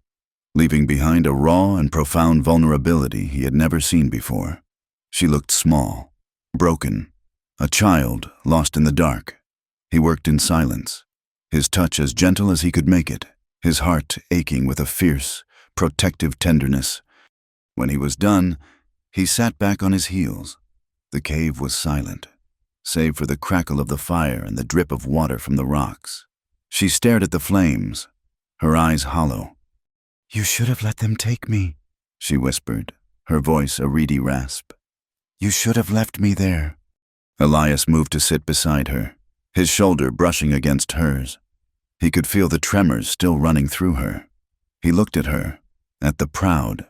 leaving behind a raw and profound vulnerability he had never seen before. She looked small, broken, a child lost in the dark. He worked in silence, his touch as gentle as he could make it, his heart aching with a fierce, protective tenderness. When he was done, he sat back on his heels. The cave was silent, save for the crackle of the fire and the drip of water from the rocks. She stared at the flames, her eyes hollow. "You should have let them take me," she whispered, her voice a reedy rasp. "You should have left me there." Elias moved to sit beside her, his shoulder brushing against hers. He could feel the tremors still running through her. He looked at her, at the proud,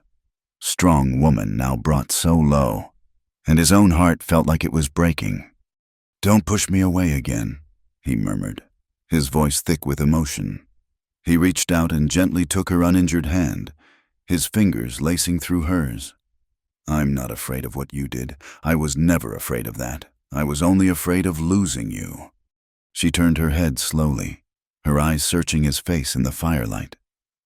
strong woman now brought so low. and his own heart felt like it was breaking. "Don't push me away again," he murmured, his voice thick with emotion. He reached out and gently took her uninjured hand, his fingers lacing through hers. "I'm not afraid of what you did. I was never afraid of that. I was only afraid of losing you." She turned her head slowly, her eyes searching his face in the firelight.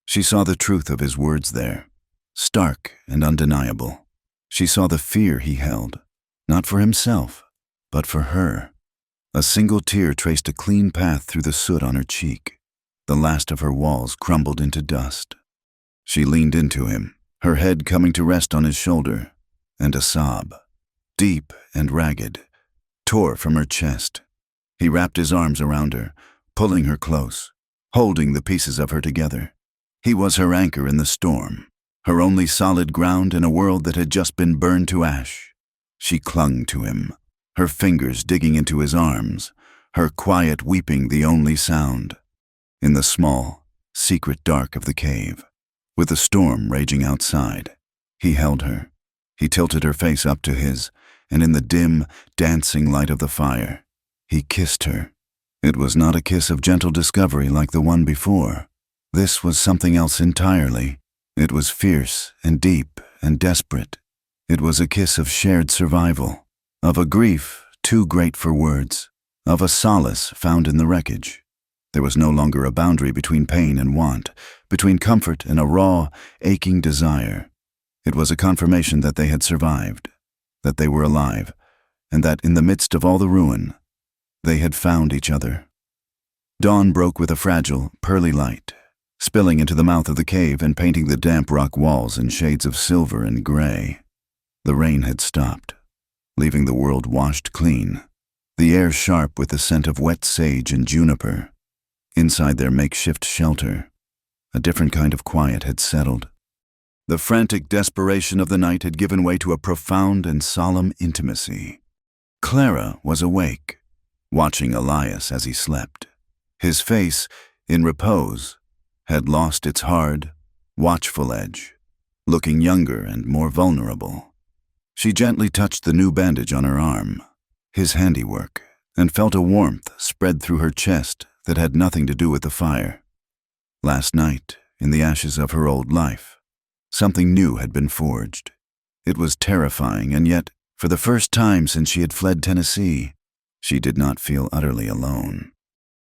She saw the truth of his words there, stark and undeniable. She saw the fear he held, not for himself, but for her. A single tear traced a clean path through the soot on her cheek. The last of her walls crumbled into dust. She leaned into him, her head coming to rest on his shoulder, and a sob, deep and ragged, tore from her chest. He wrapped his arms around her, pulling her close, holding the pieces of her together. He was her anchor in the storm, her only solid ground in a world that had just been burned to ash. She clung to him, her fingers digging into his arms, her quiet weeping the only sound. In the small, secret dark of the cave, with the storm raging outside, he held her. He tilted her face up to his, and in the dim, dancing light of the fire, he kissed her. It was not a kiss of gentle discovery like the one before. This was something else entirely. It was fierce and deep and desperate. It was a kiss of shared survival, of a grief too great for words, of a solace found in the wreckage. There was no longer a boundary between pain and want, between comfort and a raw, aching desire. It was a confirmation that they had survived, that they were alive, and that in the midst of all the ruin, they had found each other. Dawn broke with a fragile, pearly light, spilling into the mouth of the cave and painting the damp rock walls in shades of silver and gray. The rain had stopped, leaving the world washed clean, the air sharp with the scent of wet sage and juniper. Inside their makeshift shelter, a different kind of quiet had settled. The frantic desperation of the night had given way to a profound and solemn intimacy. Clara was awake, watching Elias as he slept. His face, in repose, had lost its hard, watchful edge, looking younger and more vulnerable. She gently touched the new bandage on her arm, his handiwork, and felt a warmth spread through her chest that had nothing to do with the fire. Last night, in the ashes of her old life, something new had been forged. It was terrifying, and yet, for the first time since she had fled Tennessee, she did not feel utterly alone.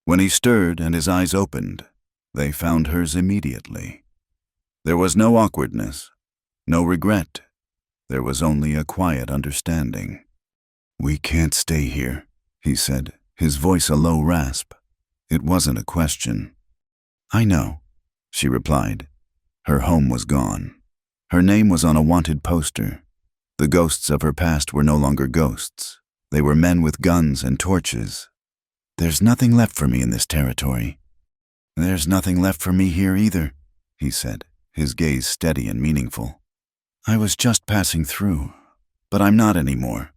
When he stirred and his eyes opened, they found hers immediately. There was no awkwardness, no regret. There was only a quiet understanding. "We can't stay here," he said, his voice a low rasp. It wasn't a question. "I know," she replied. Her home was gone. Her name was on a wanted poster. The ghosts of her past were no longer ghosts. They were men with guns and torches. "There's nothing left for me in this territory." "There's nothing left for me here either," he said, his gaze steady and meaningful. "I was just passing through, but I'm not anymore.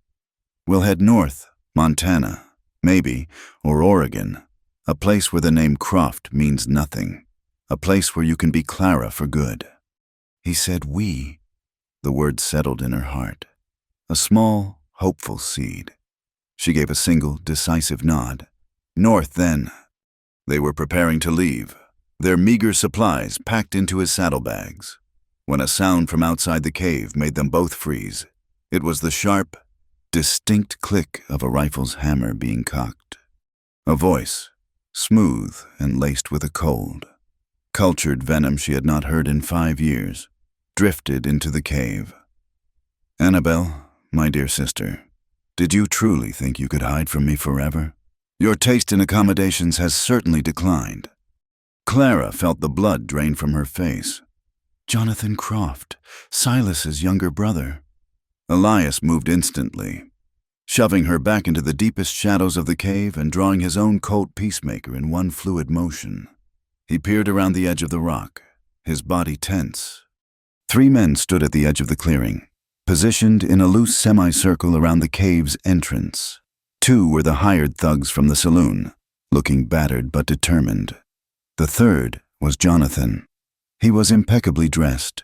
We'll head north, Montana, maybe, or Oregon. A place where the name Croft means nothing. A place where you can be Clara for good." He said we. The word settled in her heart. A small, hopeful seed. She gave a single, decisive nod. North, then. They were preparing to leave, their meager supplies packed into his saddlebags, when a sound from outside the cave made them both freeze. It was the sharp, distinct click of a rifle's hammer being cocked. A voice, smooth and laced with a cold, cultured venom she had not heard in 5 years, drifted into the cave. "Annabelle, my dear sister, did you truly think you could hide from me forever? Your taste in accommodations has certainly declined." Clara felt the blood drain from her face. "Jonathan Croft, Silas's younger brother." Elias moved instantly, shoving her back into the deepest shadows of the cave and drawing his own Colt peacemaker in one fluid motion. He peered around the edge of the rock, his body tense. 3 men stood at the edge of the clearing, positioned in a loose semicircle around the cave's entrance. 2 were the hired thugs from the saloon, looking battered but determined. The third was Jonathan. He was impeccably dressed,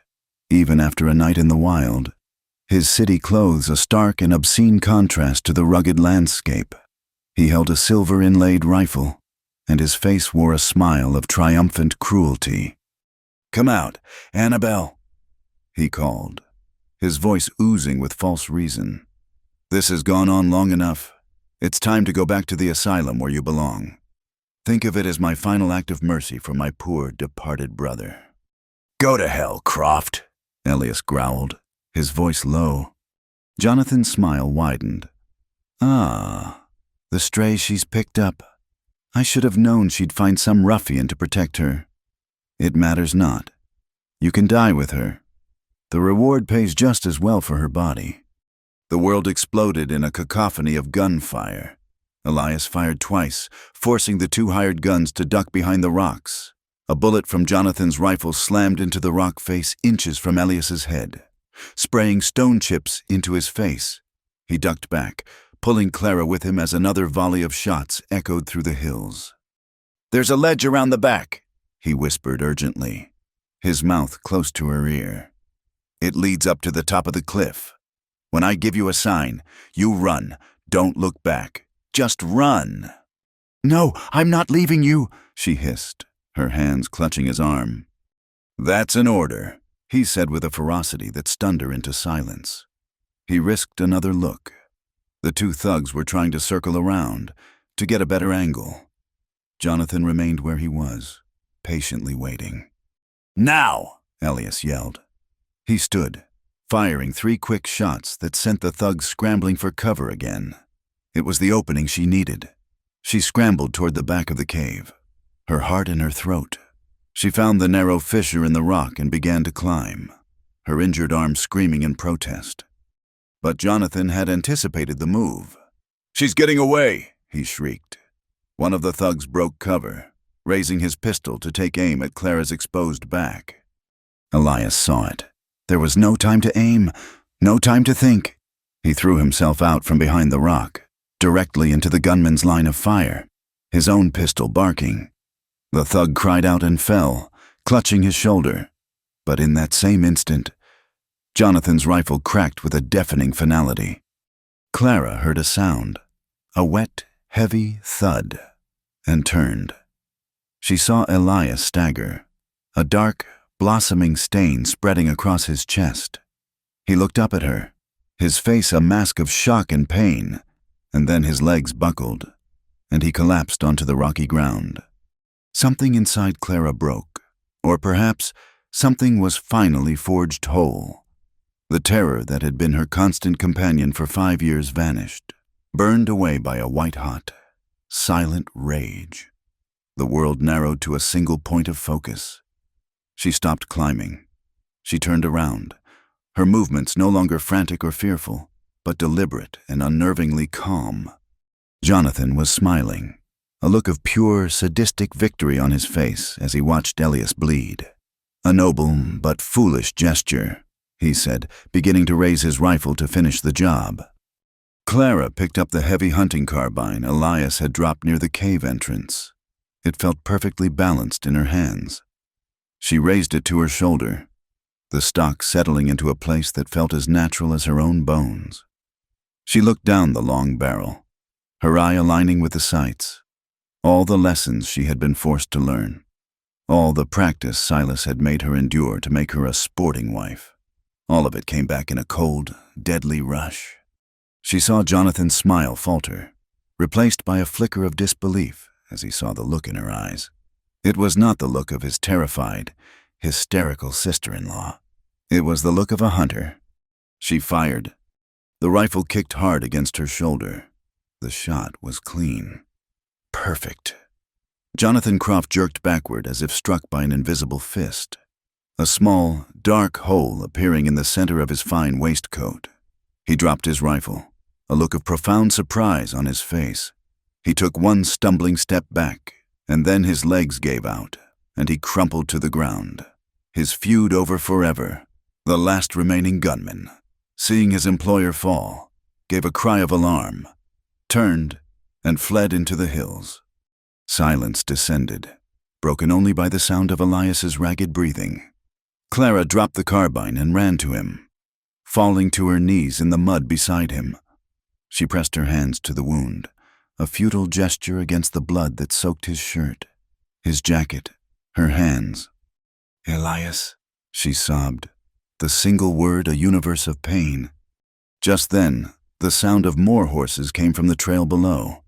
even after a night in the wild. his city clothes a stark and obscene contrast to the rugged landscape. He held a silver-inlaid rifle, and his face wore a smile of triumphant cruelty. "Come out, Annabelle," he called, his voice oozing with false reason. "This has gone on long enough. It's time to go back to the asylum where you belong. Think of it as my final act of mercy for my poor, departed brother." "Go to hell, Croft," Elias growled, his voice low. Jonathan's smile widened. "Ah, the stray she's picked up. I should have known she'd find some ruffian to protect her. It matters not. You can die with her. The reward pays just as well for her body." The world exploded in a cacophony of gunfire. Elias fired twice, forcing the two hired guns to duck behind the rocks. A bullet from Jonathan's rifle slammed into the rock face inches from Elias's head, spraying stone chips into his face. He ducked back, pulling Clara with him as another volley of shots echoed through the hills. "There's a ledge around the back," he whispered urgently, his mouth close to her ear. "It leads up to the top of the cliff. When I give you a sign, you run. Don't look back. Just run." "No, I'm not leaving you," she hissed, her hands clutching his arm. "That's an order," he said with a ferocity that stunned her into silence. He risked another look. The two thugs were trying to circle around, to get a better angle. Jonathan remained where he was, patiently waiting. "Now!" Elias yelled. He stood, firing 3 quick shots that sent the thugs scrambling for cover again. It was the opening she needed. She scrambled toward the back of the cave, her heart in her throat. She found the narrow fissure in the rock and began to climb, her injured arm screaming in protest. But Jonathan had anticipated the move. "She's getting away!" he shrieked. One of the thugs broke cover, raising his pistol to take aim at Clara's exposed back. Elias saw it. There was no time to aim, no time to think. He threw himself out from behind the rock, directly into the gunman's line of fire, his own pistol barking. The thug cried out and fell, clutching his shoulder. But in that same instant, Jonathan's rifle cracked with a deafening finality. Clara heard a sound, a wet, heavy thud, and turned. She saw Elias stagger, a dark, blossoming stain spreading across his chest. He looked up at her, his face a mask of shock and pain, and then his legs buckled, and he collapsed onto the rocky ground. Something inside Clara broke, or perhaps something was finally forged whole. The terror that had been her constant companion for 5 years vanished, burned away by a white-hot, silent rage. The world narrowed to a single point of focus. She stopped climbing. She turned around, her movements no longer frantic or fearful, but deliberate and unnervingly calm. Jonathan was smiling, a look of pure, sadistic victory on his face as he watched Elias bleed. "A noble but foolish gesture," he said, beginning to raise his rifle to finish the job. Clara picked up the heavy hunting carbine Elias had dropped near the cave entrance. It felt perfectly balanced in her hands. She raised it to her shoulder, the stock settling into a place that felt as natural as her own bones. She looked down the long barrel, her eye aligning with the sights. All the lessons she had been forced to learn, all the practice Silas had made her endure to make her a sporting wife. All of it came back in a cold, deadly rush. She saw Jonathan's smile falter, replaced by a flicker of disbelief as he saw the look in her eyes. It was not the look of his terrified, hysterical sister-in-law. It was the look of a hunter. She fired. The rifle kicked hard against her shoulder. The shot was clean. Perfect. Jonathan Croft jerked backward as if struck by an invisible fist, a small, dark hole appearing in the center of his fine waistcoat. He dropped his rifle, a look of profound surprise on his face. He took one stumbling step back, and then his legs gave out, and he crumpled to the ground. His feud over forever. The last remaining gunman, seeing his employer fall, gave a cry of alarm, turned, and fled into the hills. Silence descended, broken only by the sound of Elias's ragged breathing. Clara dropped the carbine and ran to him. falling to her knees in the mud beside him. She pressed her hands to the wound, a futile gesture against the blood that soaked his shirt, his jacket, her hands. Elias, She sobbed, the single word a universe of pain. Just then, the sound of more horses came from the trail below.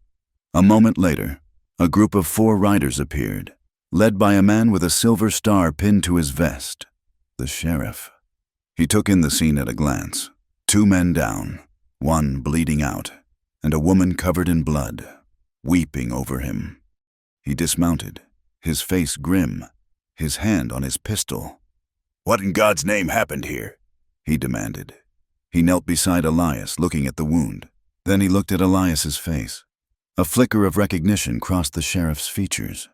A moment later, a group of 4 riders appeared, led by a man with a silver star pinned to his vest, the sheriff. He took in the scene at a glance. 2 men down, one bleeding out, and a woman covered in blood, weeping over him. He dismounted, his face grim, his hand on his pistol. "What in God's name happened here?" he demanded. He knelt beside Elias, looking at the wound. Then he looked at Elias's face. A flicker of recognition crossed the sheriff's features.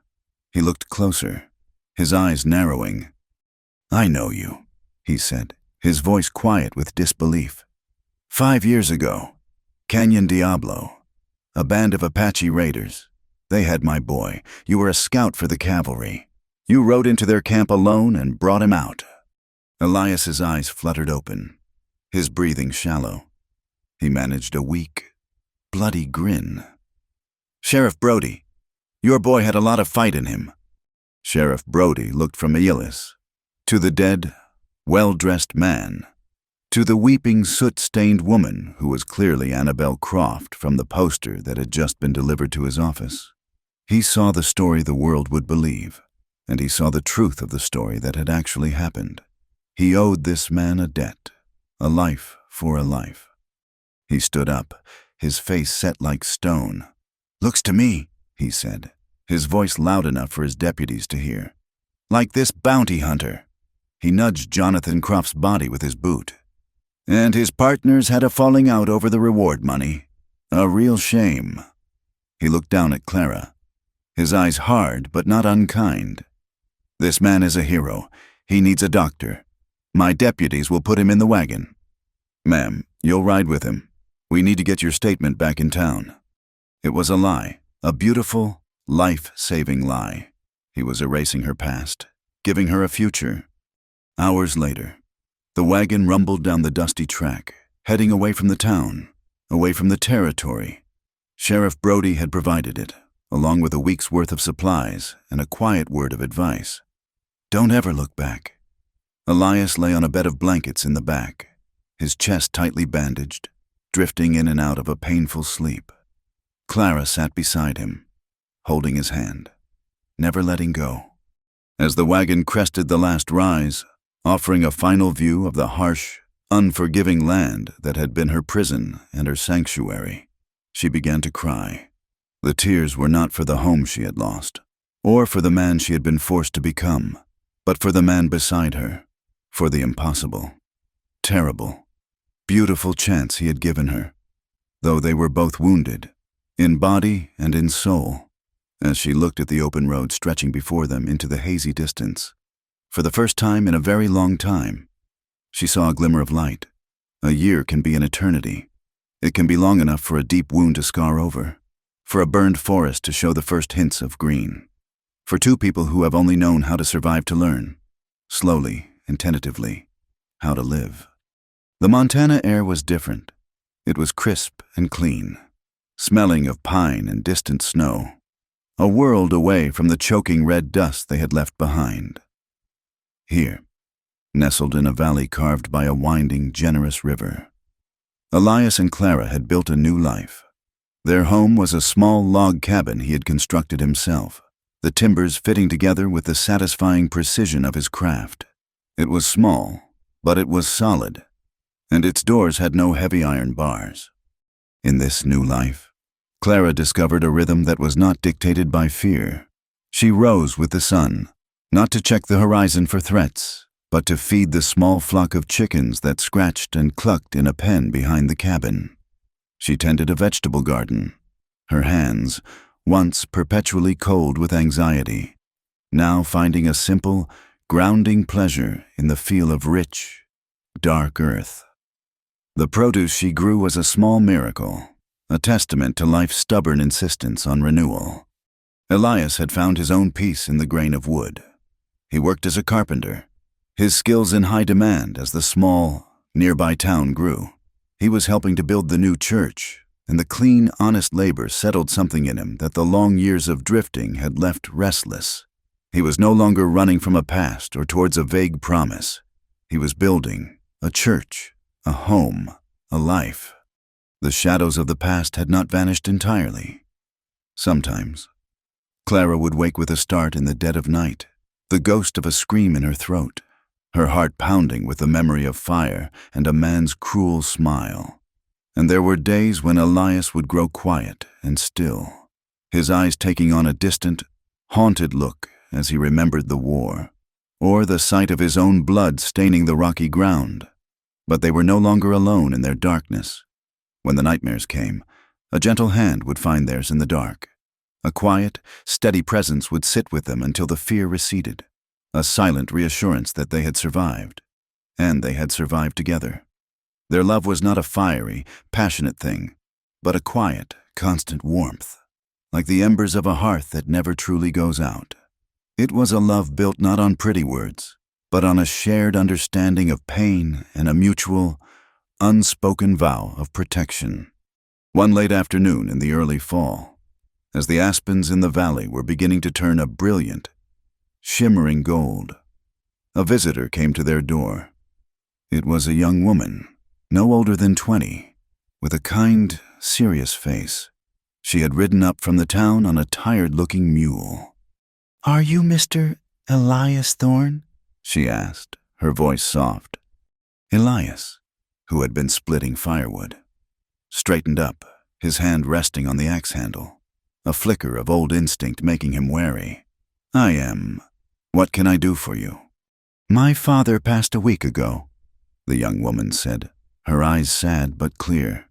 He looked closer, his eyes narrowing. "I know you," he said, his voice quiet with disbelief. "5 years ago, Canyon Diablo, a band of Apache raiders. They had my boy. You were a scout for the cavalry. You rode into their camp alone and brought him out." Elias's eyes fluttered open, his breathing shallow. He managed a weak, bloody grin. "Sheriff Brody, your boy had a lot of fight in him." Sheriff Brody looked from Elias to the dead, well-dressed man, to the weeping, soot-stained woman who was clearly Annabelle Croft from the poster that had just been delivered to his office. He saw the story the world would believe, and he saw the truth of the story that had actually happened. He owed this man a debt, a life for a life. He stood up, his face set like stone. "Looks to me," he said, his voice loud enough for his deputies to hear, "like this bounty hunter." He nudged Jonathan Croft's body with his boot. "And his partners had a falling out over the reward money. A real shame." He looked down at Clara, his eyes hard but not unkind. "This man is a hero. He needs a doctor. My deputies will put him in the wagon." "Ma'am, you'll ride with him. We need to get your statement back in town." It was a lie, a beautiful, life-saving lie. He was erasing her past, giving her a future. Hours later, the wagon rumbled down the dusty track, heading away from the town, away from the territory. Sheriff Brody had provided it, along with a week's worth of supplies and a quiet word of advice. Don't ever look back. Elias lay on a bed of blankets in the back, his chest tightly bandaged, drifting in and out of a painful sleep. Clara sat beside him, holding his hand, never letting go. As the wagon crested the last rise, offering a final view of the harsh, unforgiving land that had been her prison and her sanctuary, she began to cry. The tears were not for the home she had lost, or for the man she had been forced to become, but for the man beside her, for the impossible, terrible, beautiful chance he had given her, though they were both wounded, in body and in soul. As she looked at the open road stretching before them into the hazy distance, for the first time in a very long time, she saw a glimmer of light. A year can be an eternity. It can be long enough for a deep wound to scar over, for a burned forest to show the first hints of green, for 2 people who have only known how to survive to learn, slowly and tentatively, how to live. The Montana air was different. It was crisp and clean, smelling of pine and distant snow, a world away from the choking red dust they had left behind. Here, nestled in a valley carved by a winding, generous river, Elias and Clara had built a new life. Their home was a small log cabin he had constructed himself, the timbers fitting together with the satisfying precision of his craft. It was small, but it was solid, and its doors had no heavy iron bars. In this new life, Clara discovered a rhythm that was not dictated by fear. She rose with the sun, not to check the horizon for threats, but to feed the small flock of chickens that scratched and clucked in a pen behind the cabin. She tended a vegetable garden, her hands, once perpetually cold with anxiety, now finding a simple, grounding pleasure in the feel of rich, dark earth. The produce she grew was a small miracle, a testament to life's stubborn insistence on renewal. Elias had found his own peace in the grain of wood. He worked as a carpenter, his skills in high demand as the small, Nearby town grew. He was helping to build the new church, and the clean, honest labor settled something in him that the long years of drifting had left restless. He was no longer running from a past or towards a vague promise. He was building a church, a home, a life. The shadows of the past had not vanished entirely. Sometimes, Clara would wake with a start in the dead of night, the ghost of a scream in her throat, her heart pounding with the memory of fire and a man's cruel smile. And there were days when Elias would grow quiet and still, his eyes taking on a distant, haunted look as he remembered the war, or the sight of his own blood staining the rocky ground. But they were no longer alone in their darkness. When the nightmares came, a gentle hand would find theirs in the dark. A quiet, steady presence would sit with them until the fear receded, a silent reassurance that they had survived, and they had survived together. Their love was not a fiery, passionate thing, but a quiet, constant warmth, like the embers of a hearth that never truly goes out. It was a love built not on pretty words, but on a shared understanding of pain and a mutual, unspoken vow of protection. One late afternoon in the early fall, as the aspens in the valley were beginning to turn a brilliant, shimmering gold, a visitor came to their door. It was a young woman, no older than 20, with a kind, serious face. She had ridden up from the town on a tired-looking mule. "Are you Mr. Elias Thorne?" she asked, her voice soft. Elias, who had been splitting firewood, straightened up, his hand resting on the axe handle, a flicker of old instinct making him wary. "I am. What can I do for you?" "My father passed a week ago," the young woman said, her eyes sad but clear.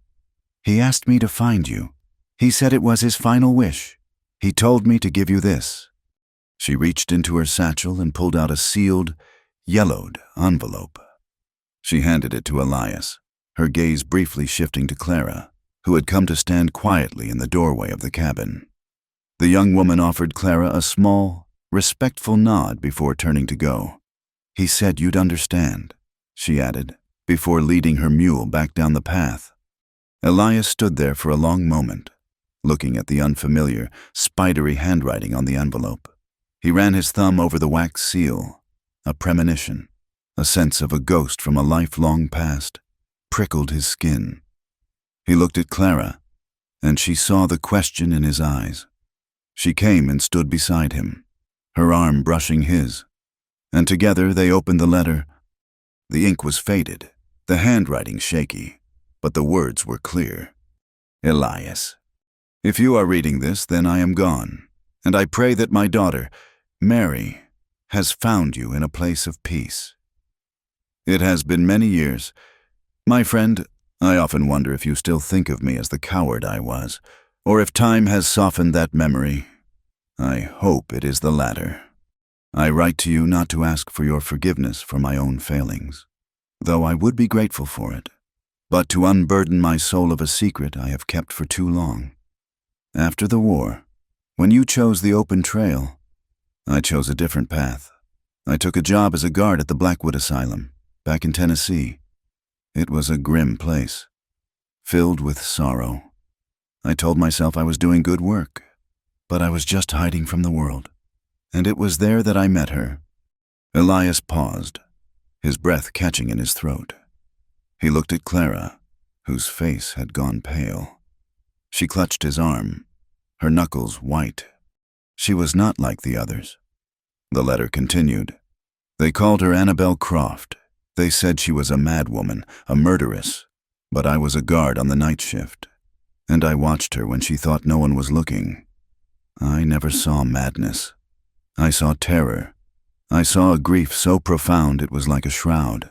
"He asked me to find you. He said it was his final wish. He told me to give you this." She reached into her satchel and pulled out a sealed, yellowed envelope. She handed it to Elias, her gaze briefly shifting to Clara, who had come to stand quietly in the doorway of the cabin. The young woman offered Clara a small, respectful nod before turning to go. "He said you'd understand," she added, before leading her mule back down the path. Elias stood there for a long moment, looking at the unfamiliar, spidery handwriting on the envelope. He ran his thumb over the wax seal. A premonition, a sense of a ghost from a lifelong past, prickled his skin. He looked at Clara, and she saw the question in his eyes. She came and stood beside him, her arm brushing his, and together they opened the letter. The ink was faded, the handwriting shaky, but the words were clear. "Elias, if you are reading this, then I am gone, and I pray that my daughter, Mary, has found you in a place of peace. It has been many years. My friend, I often wonder if you still think of me as the coward I was, or if time has softened that memory. I hope it is the latter. I write to you not to ask for your forgiveness for my own failings, though I would be grateful for it, but to unburden my soul of a secret I have kept for too long. After the war, when you chose the open trail, I chose a different path. I took a job as a guard at the Blackwood Asylum, back in Tennessee. It was a grim place, filled with sorrow. I told myself I was doing good work, but I was just hiding from the world. And it was there that I met her." Elias paused, his breath catching in his throat. He looked at Clara, whose face had gone pale. She clutched his arm, her knuckles white. She was not like the others. The letter continued. "They called her Annabelle Croft. They said she was a madwoman, a murderess, but I was a guard on the night shift, and I watched her when she thought no one was looking. I never saw madness. I saw terror. I saw a grief so profound it was like a shroud.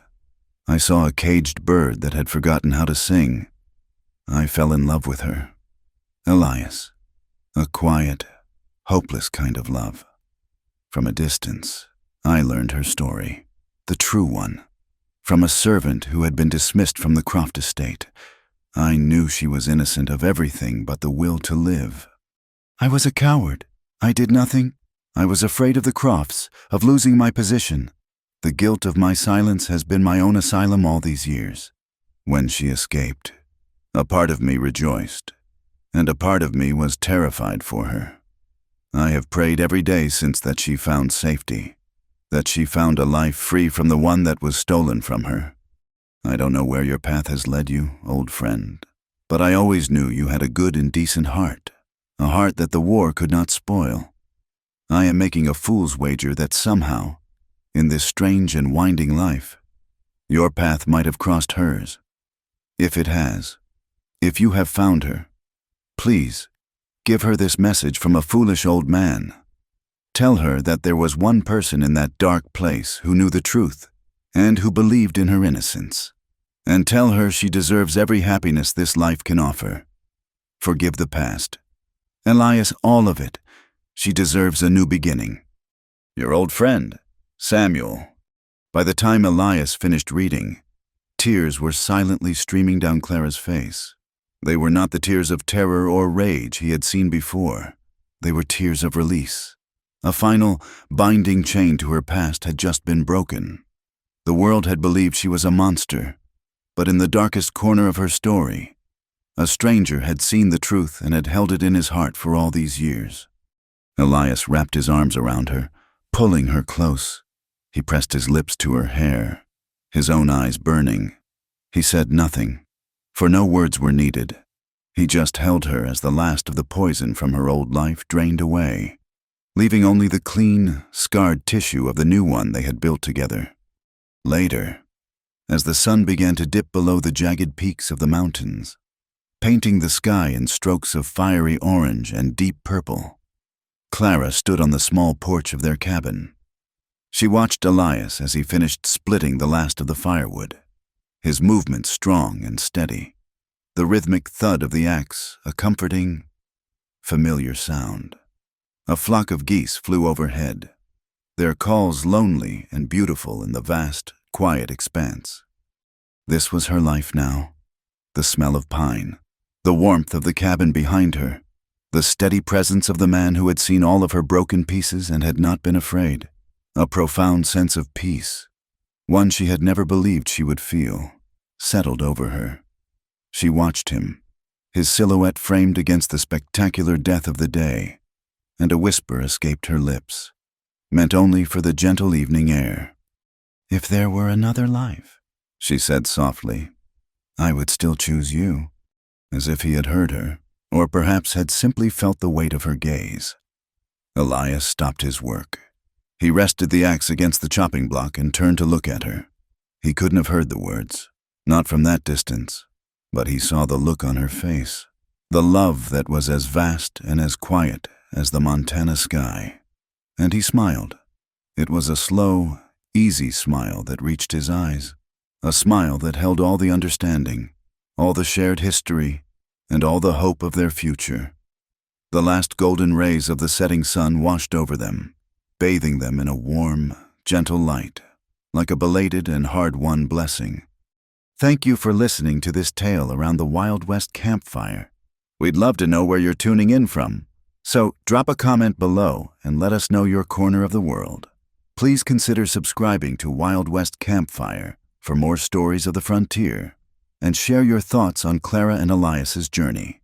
I saw a caged bird that had forgotten how to sing. I fell in love with her. Elias. A quiet, hopeless kind of love. From a distance, I learned her story, the true one. From a servant who had been dismissed from the Croft estate. I knew she was innocent of everything but the will to live. I was a coward. I did nothing. I was afraid of the Crofts, of losing my position. The guilt of my silence has been my own asylum all these years. When she escaped, a part of me rejoiced, and a part of me was terrified for her. I have prayed every day since that she found safety, that she found a life free from the one that was stolen from her. I don't know where your path has led you, old friend, but I always knew you had a good and decent heart, a heart that the war could not spoil. I am making a fool's wager that somehow, in this strange and winding life, your path might have crossed hers. If it has, if you have found her, please give her this message from a foolish old man. Tell her that there was one person in that dark place who knew the truth and who believed in her innocence. And tell her she deserves every happiness this life can offer. Forgive the past. Elias, all of it. She deserves a new beginning. Your old friend, Samuel. By the time Elias finished reading, tears were silently streaming down Clara's face. They were not the tears of terror or rage he had seen before. They were tears of release. A final, binding chain to her past had just been broken. The world had believed she was a monster, but in the darkest corner of her story, a stranger had seen the truth and had held it in his heart for all these years. Elias wrapped his arms around her, pulling her close. He pressed his lips to her hair, his own eyes burning. He said nothing, for no words were needed. He just held her as the last of the poison from her old life drained away, leaving only the clean, scarred tissue of the new one they had built together. Later, as the sun began to dip below the jagged peaks of the mountains, painting the sky in strokes of fiery orange and deep purple, Clara stood on the small porch of their cabin. She watched Elias as he finished splitting the last of the firewood, his movements strong and steady, the rhythmic thud of the axe a comforting, familiar sound. A flock of geese flew overhead, their calls lonely and beautiful in the vast, quiet expanse. This was her life now. The smell of pine, the warmth of the cabin behind her, the steady presence of the man who had seen all of her broken pieces and had not been afraid. A profound sense of peace, one she had never believed she would feel, settled over her. She watched him, his silhouette framed against the spectacular death of the day, and a whisper escaped her lips, meant only for the gentle evening air. "If there were another life," she said softly, "I would still choose you," as if he had heard her, or perhaps had simply felt the weight of her gaze. Elias stopped his work. He rested the axe against the chopping block and turned to look at her. He couldn't have heard the words, not from that distance, but he saw the look on her face, the love that was as vast and as quiet as the Montana sky. And he smiled. It was a slow, easy smile that reached his eyes, a smile that held all the understanding, all the shared history, and all the hope of their future. The last golden rays of the setting sun washed over them, bathing them in a warm, gentle light, like a belated and hard-won blessing. Thank you for listening to this tale around the Wild West Campfire. We'd love to know where you're tuning in from, so drop a comment below and let us know your corner of the world. Please consider subscribing to Wild West Campfire for more stories of the frontier, and share your thoughts on Clara and Elias's journey.